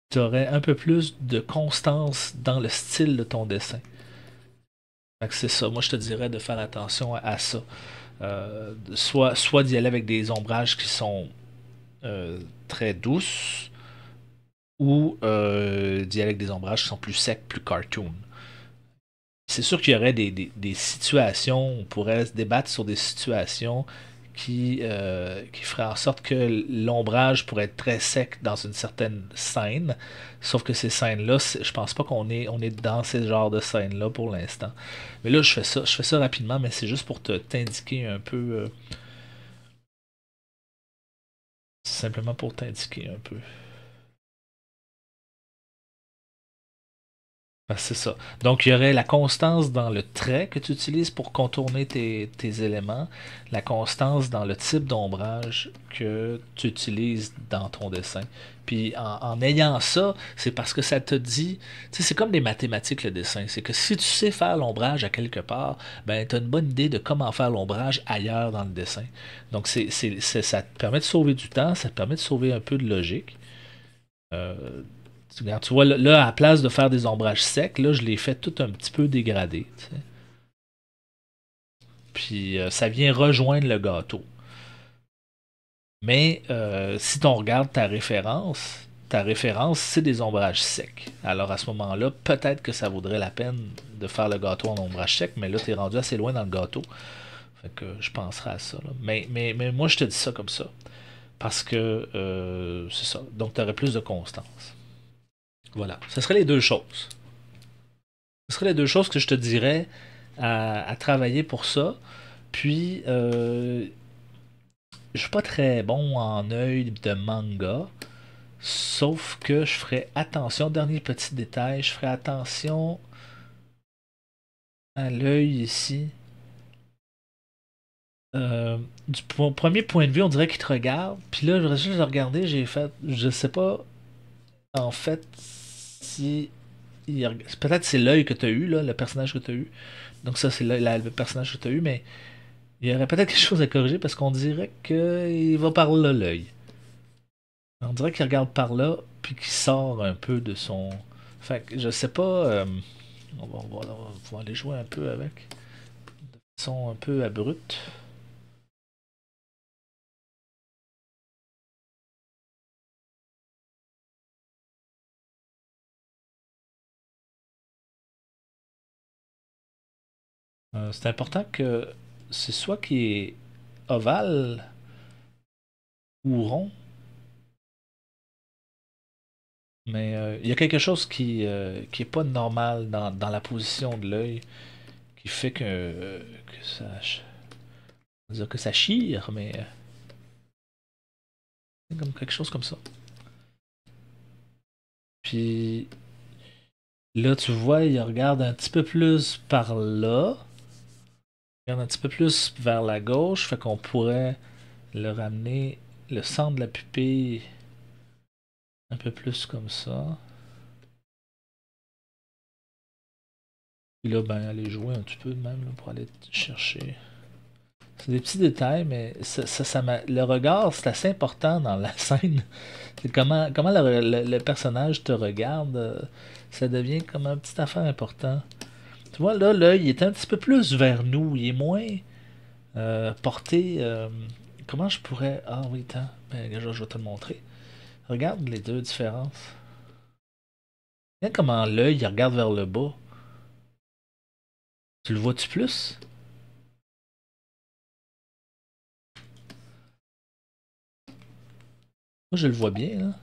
t'aurais un peu plus de constance dans le style de ton dessin. Fait que c'est ça, moi je te dirais de faire attention à ça. Soit d'y aller avec des ombrages qui sont très douces, ou d'y aller avec des ombrages qui sont plus secs, plus cartoon. C'est sûr qu'il y aurait des situations, on pourrait se débattre sur des situations qui feraient en sorte que l'ombrage pourrait être très sec dans une certaine scène. Sauf que ces scènes-là, je pense pas qu'on est dans ces genres de scènes-là pour l'instant. Mais là, je fais ça rapidement, mais c'est juste pour t'indiquer un peu, simplement pour t'indiquer un peu. Ah, c'est ça. Donc, il y aurait la constance dans le trait que tu utilises pour contourner tes éléments, la constance dans le type d'ombrage que tu utilises dans ton dessin. Puis, en ayant ça, c'est parce que ça te dit, tu sais, c'est comme des mathématiques le dessin. C'est que si tu sais faire l'ombrage à quelque part, ben, tu as une bonne idée de comment faire l'ombrage ailleurs dans le dessin. Donc, ça te permet de sauver du temps, ça te permet de sauver un peu de logique. Euh, Regarde, tu vois, là, à la place de faire des ombrages secs, là, je l'ai fait tout un petit peu dégradé. Tu sais. Puis ça vient rejoindre le gâteau. Mais si on regarde ta référence, c'est des ombrages secs. Alors à ce moment-là, peut-être que ça vaudrait la peine de faire le gâteau en ombrage sec, mais là, tu es rendu assez loin dans le gâteau. Fait que je penserai à ça. Là. Mais moi, je te dis ça comme ça. Parce que c'est ça. Donc, tu aurais plus de constance. Voilà. Ce serait les deux choses. Ce seraient les deux choses que je te dirais à travailler pour ça. Puis, je suis pas très bon en œil de manga. Sauf que je ferai attention, dernier petit détail, je ferai attention à l'œil ici. Du premier point de vue, on dirait qu'il te regarde. Puis là, je juste regarder, j'ai fait. Je sais pas en fait si. Peut-être c'est l'œil que tu as eu, là, le personnage que tu as eu. Donc ça, c'est le personnage que tu as eu, mais il y aurait peut-être quelque chose à corriger parce qu'on dirait qu'il va par là l'œil. On dirait qu'il regarde par là, puis qu'il sort un peu de son. Fait que je sais pas. On va aller jouer un peu avec. De façon un peu abrupte. C'est important que c'est soit qui est ovale ou rond, mais il y a quelque chose qui est pas normal dans la position de l'œil qui fait que on va dire que ça chire, mais c'est comme quelque chose comme ça. Puis là, tu vois, il regarde un petit peu plus par là. Il regarde un petit peu plus vers la gauche. Fait qu'on pourrait le ramener, le centre de la pupille, un peu plus comme ça. Puis là, ben, aller jouer un petit peu de même là, pour aller chercher. C'est des petits détails, mais le regard, c'est assez important dans la scène. C'est comment le personnage te regarde. Ça devient comme un petit affaire important. Tu vois, là, l'œil il est un petit peu plus vers nous. Il est moins porté. Comment je pourrais. Ah oui, attends. Ben, je vais te le montrer. Regarde les deux différences. Regarde comment l'œil il regarde vers le bas. Tu le vois-tu plus? Moi, je le vois bien, là.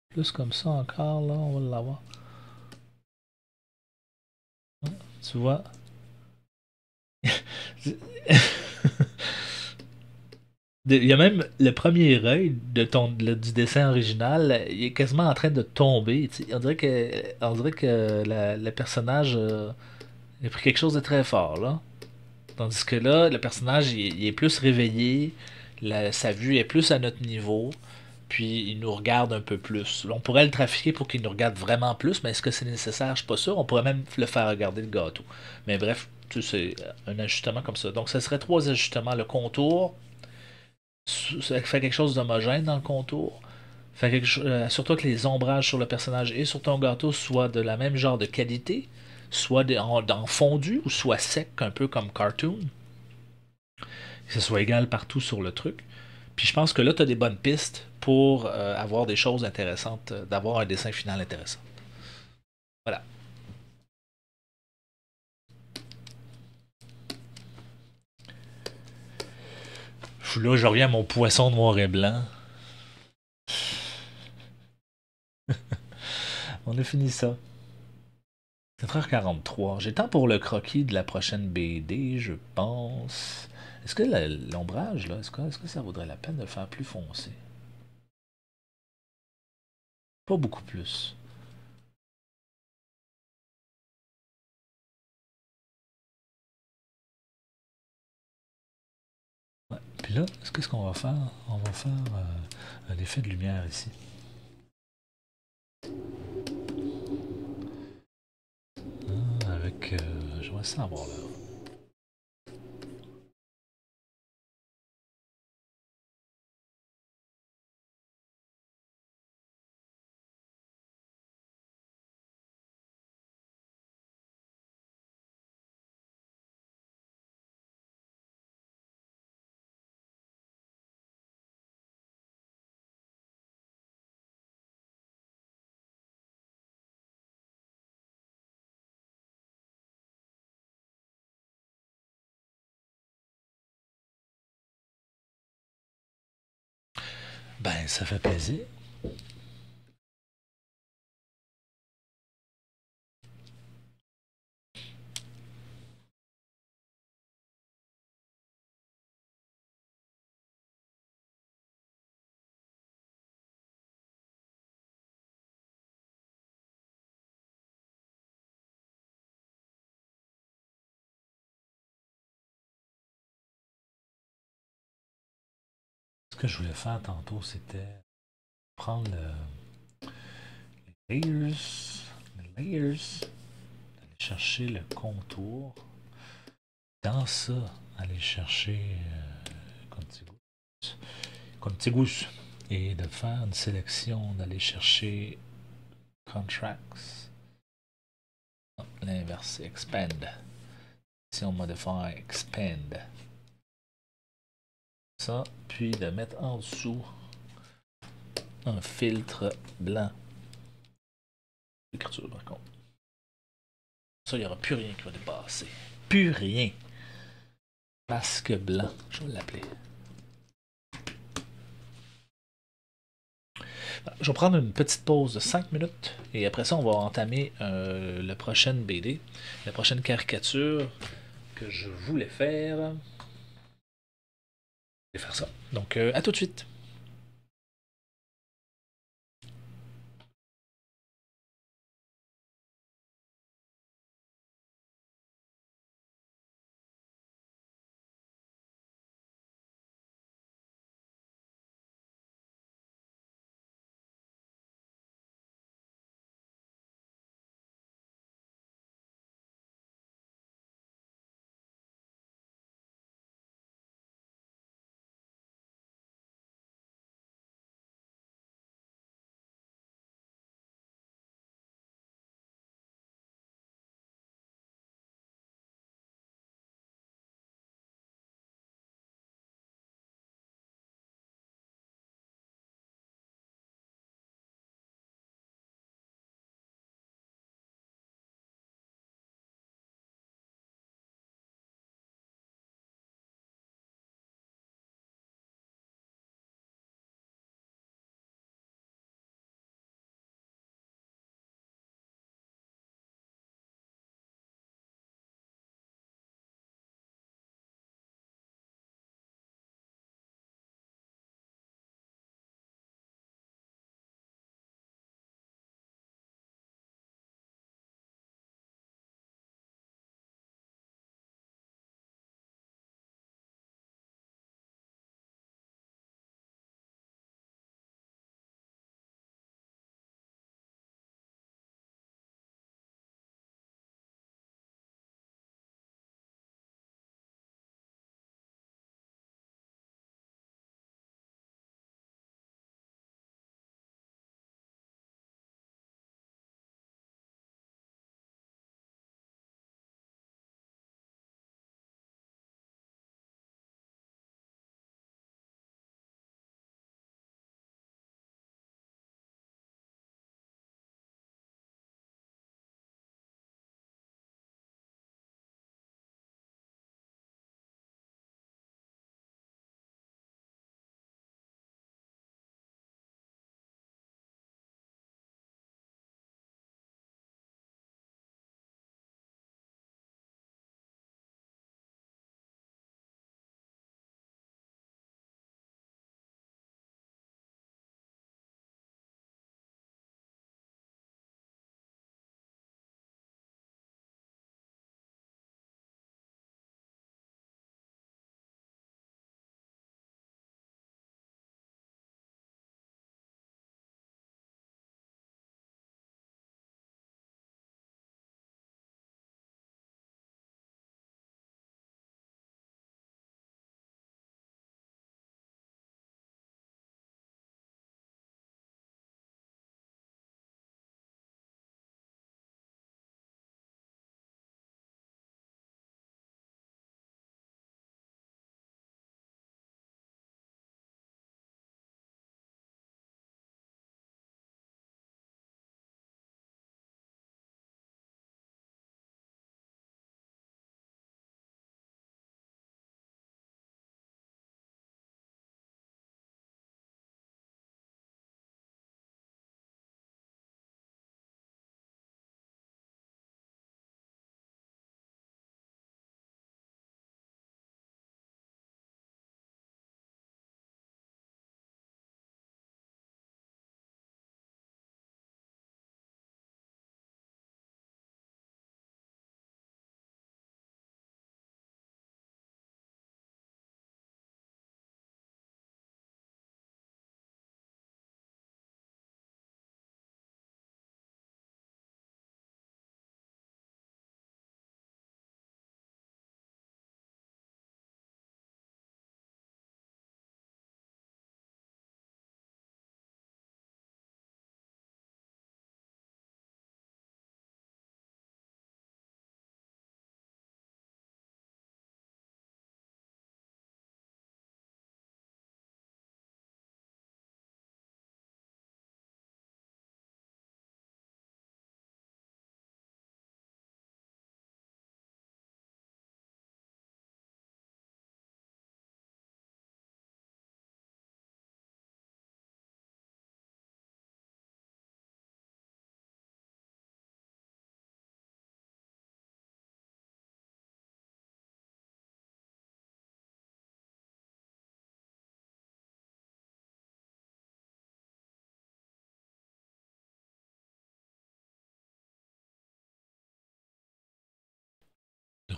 Plus comme ça encore, là, on va l'avoir. Tu vois? Il y a même le premier œil du dessin original, il est quasiment en train de tomber. Tu sais. On dirait que le personnage a pris quelque chose de très fort là. Tandis que là, le personnage il est plus réveillé, sa vue est plus à notre niveau. puis il nous regarde un peu plus. On pourrait le trafiquer pour qu'il nous regarde vraiment plus, mais est-ce que c'est nécessaire? Je suis pas sûr. On pourrait même le faire regarder le gâteau. Mais bref, tu sais, un ajustement comme ça. Donc, ce serait trois ajustements. Le contour, fait quelque chose d'homogène dans le contour. Assure-toi que les ombrages sur le personnage et sur ton gâteau soient de la même genre de qualité, soit en fondu ou soit sec, un peu comme cartoon. Que ce soit égal partout sur le truc. Puis je pense que là, tu as des bonnes pistes pour avoir des choses intéressantes, d'avoir un dessin final intéressant. Voilà. Là, je reviens à mon poisson noir et blanc. On a fini ça. 4h43. J'ai temps pour le croquis de la prochaine BD, je pense. Est-ce que l'ombrage, là, est-ce que ça vaudrait la peine de le faire plus foncé? Pas beaucoup plus. Ouais. Puis là, qu'est-ce qu'on va faire? On va faire un effet de lumière ici. Avec. J'aimerais ça avoir là. Ben, ça fait plaisir. Ce que je voulais faire tantôt, c'était prendre les layers, aller chercher le contour. Dans ça, aller chercher contiguous et de faire une sélection, d'aller chercher contracts. Non, l'inverse, c'est expand. Si on modifie expand. Ça, puis de mettre en dessous un filtre blanc. L'écriture, par contre. Ça, il n'y aura plus rien qui va dépasser. Plus rien. Masque blanc, je vais l'appeler. Je vais prendre une petite pause de 5 minutes et après ça, on va entamer la prochaine BD, la prochaine caricature que je voulais faire. Je vais faire ça. Donc, à tout de suite.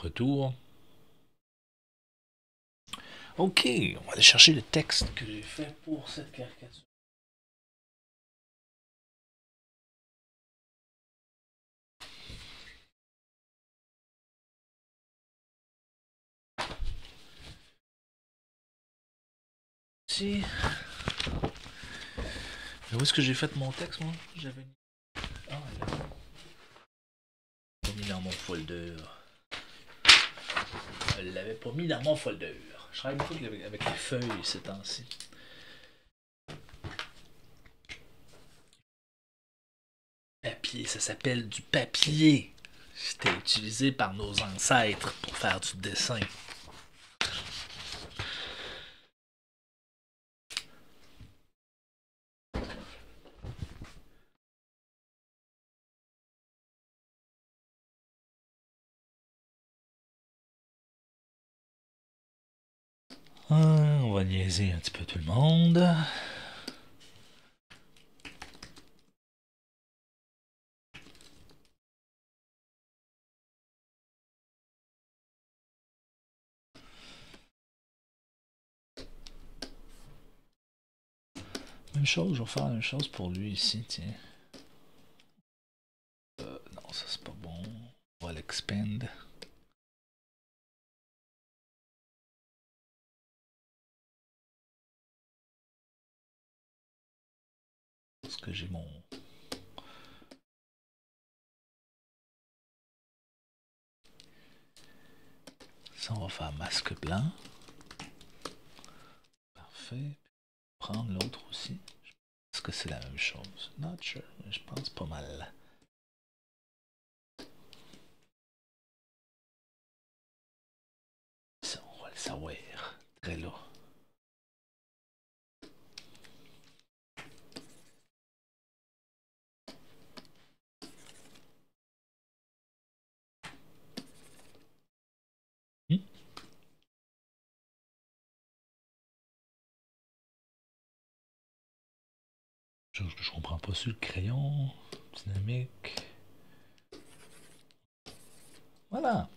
retour. Ok, on va aller chercher le texte que j'ai fait pour cette caricature. Si. Mais où est-ce que j'ai fait mon texte, moi? J'avais. Ah, là. Pas mis dans mon folder. Je l'avais pas mis dans mon folder. Je travaille beaucoup avec les feuilles ces temps-ci. Papier, ça s'appelle du papier. C'était utilisé par nos ancêtres pour faire du dessin. On va niaiser un petit peu tout le monde. Même chose, je vais faire la même chose pour lui ici, tiens. Non, ça c'est pas bon. On va l'expand. Parce que j'ai mon... Ça, on va faire masque blanc. Parfait. Prendre l'autre aussi. Est-ce que c'est la même chose? Not sure, mais je pense pas mal. Ça, on va le savoir. Très là. Hmm? Chose que je comprends pas sur le crayon. Dynamique. Voilà.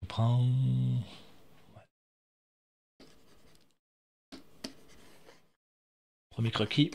Prendre... Premier croquis.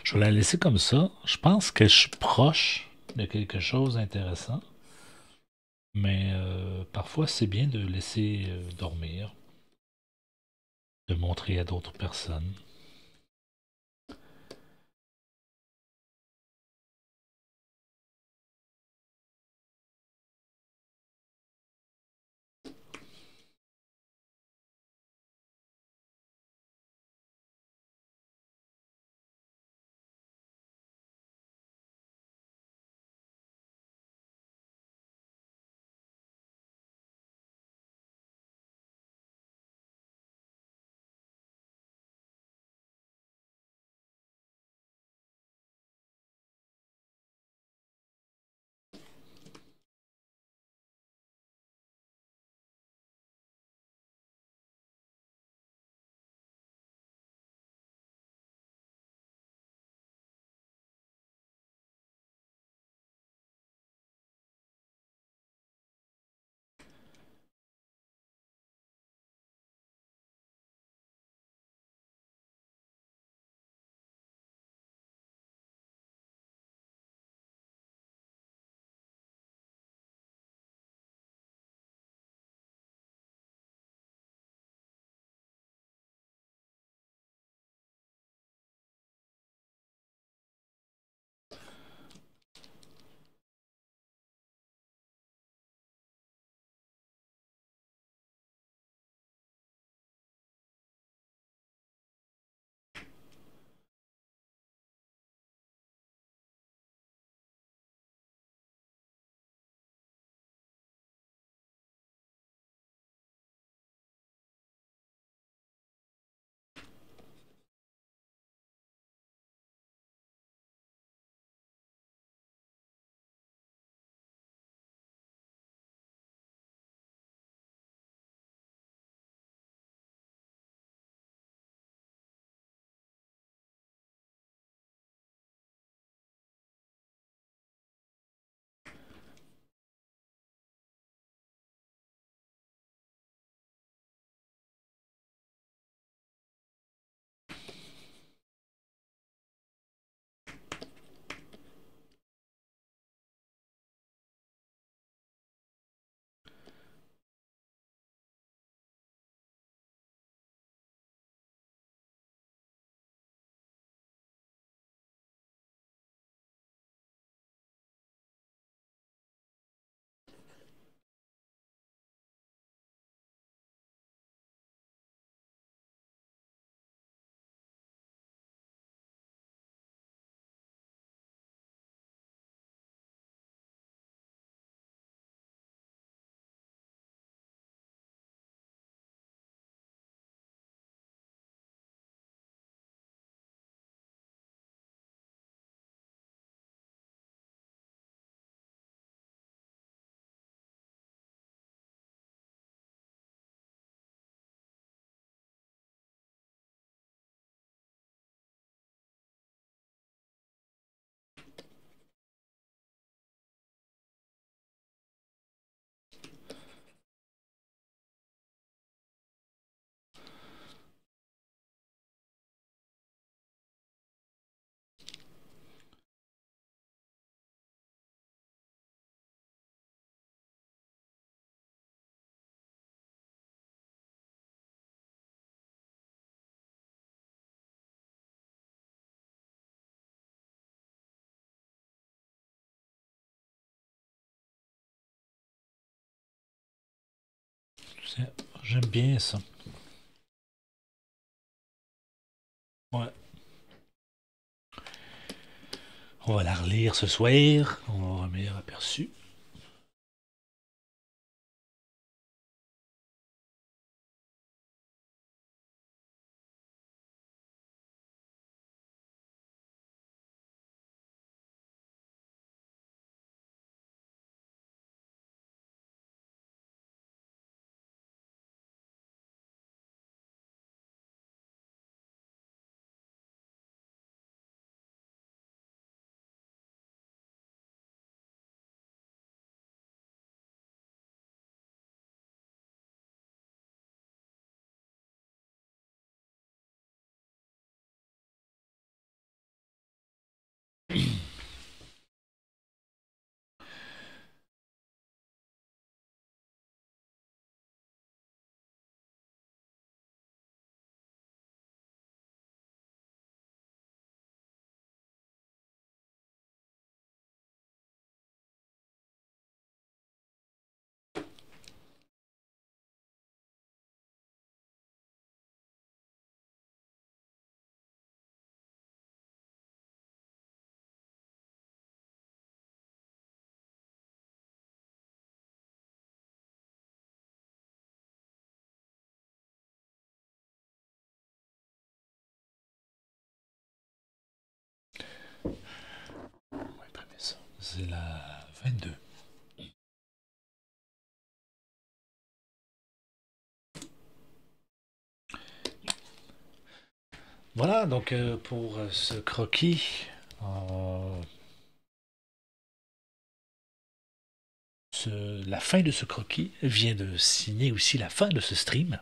Je vais la laisser comme ça. Je pense que je suis proche de quelque chose d'intéressant, mais parfois c'est bien de laisser dormir, de montrer à d'autres personnes. J'aime bien ça. Ouais. On va la relire ce soir. On va avoir un meilleur aperçu. On va imprimer ça. C'est la 22. Voilà, donc pour ce croquis, euh, la fin de ce croquis vient de signer aussi la fin de ce stream.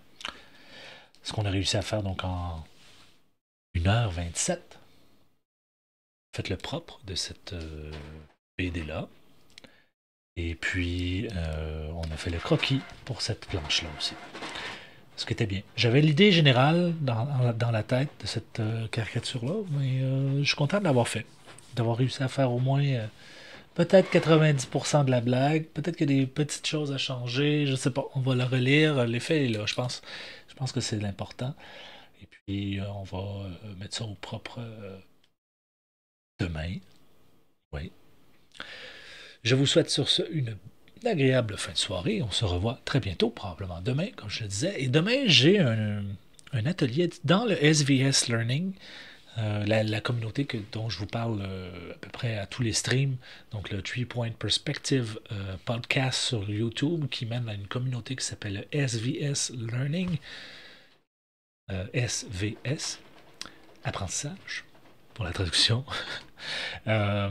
Ce qu'on a réussi à faire donc en 1h27. Faites le propre de cette BD-là. Et puis, on a fait le croquis pour cette planche-là aussi. Ce qui était bien. J'avais l'idée générale dans la tête de cette caricature-là, mais je suis content de l'avoir fait. D'avoir réussi à faire au moins peut-être 90% de la blague. Peut-être qu'il y a des petites choses à changer. Je sais pas. On va le relire. L'effet est là, je pense. Je pense que c'est l'important. Et puis, on va mettre ça au propre demain. Oui. Je vous souhaite sur ce une agréable fin de soirée. On se revoit très bientôt, probablement demain, comme je le disais. Et demain, j'ai un atelier dans le SVS Learning, la communauté dont je vous parle à peu près à tous les streams, donc le 3 Point Perspective podcast sur YouTube, qui mène à une communauté qui s'appelle le SVS Learning, SVS, apprentissage, pour la traduction. Euh,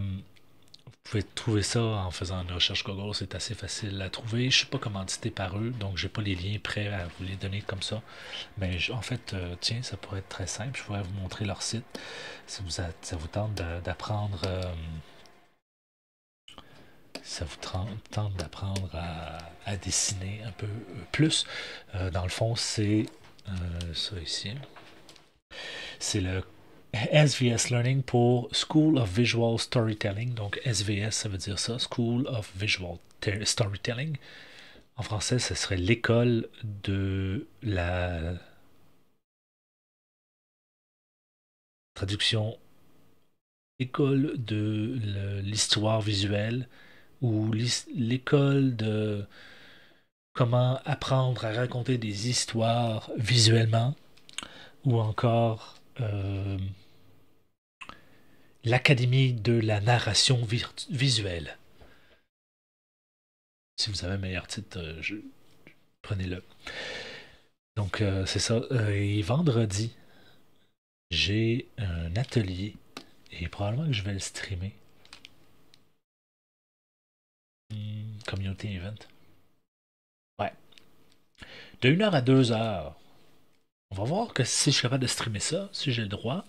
Vous pouvez trouver ça en faisant une recherche Google, c'est assez facile à trouver. Je ne suis pas commandité par eux, donc j'ai pas les liens prêts à vous les donner comme ça. Mais en fait, tiens, ça pourrait être très simple. Je pourrais vous montrer leur site si ça vous tente d'apprendre. Ça vous tente d'apprendre à dessiner un peu plus. Dans le fond, c'est ça ici. C'est le SVS Learning pour School of Visual Storytelling. Donc SVS, ça veut dire ça, School of Visual Storytelling. En français, ce serait l'école de la traduction, école de l'histoire visuelle ou l'école de comment apprendre à raconter des histoires visuellement ou encore l'Académie de la narration visuelle. Si vous avez un meilleur titre, prenez-le. Donc, c'est ça. Et vendredi, j'ai un atelier et probablement que je vais le streamer. Community Event. Ouais. De 1 heure à 2 heures. On va voir que si je suis capable de streamer ça, si j'ai le droit,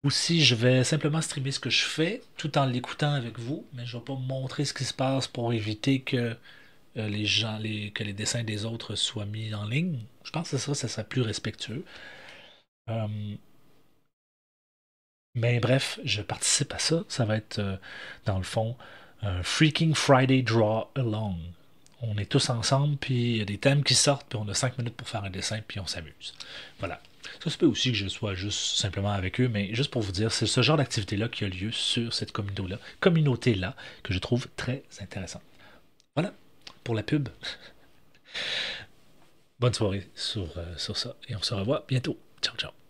ou si je vais simplement streamer ce que je fais tout en l'écoutant avec vous, mais je vais pas montrer ce qui se passe pour éviter que que les dessins des autres soient mis en ligne. Je pense que ça serait plus respectueux. Euh, mais bref, je participe à ça. Ça va être, dans le fond, un Freaking Friday Draw Along. On est tous ensemble, puis il y a des thèmes qui sortent, puis on a 5 minutes pour faire un dessin, puis on s'amuse. Voilà. Ça se peut aussi que je sois juste simplement avec eux, mais juste pour vous dire, c'est ce genre d'activité-là qui a lieu sur cette communauté-là, que je trouve très intéressante. Voilà, pour la pub. Bonne soirée sur ça, et on se revoit bientôt. Ciao, ciao.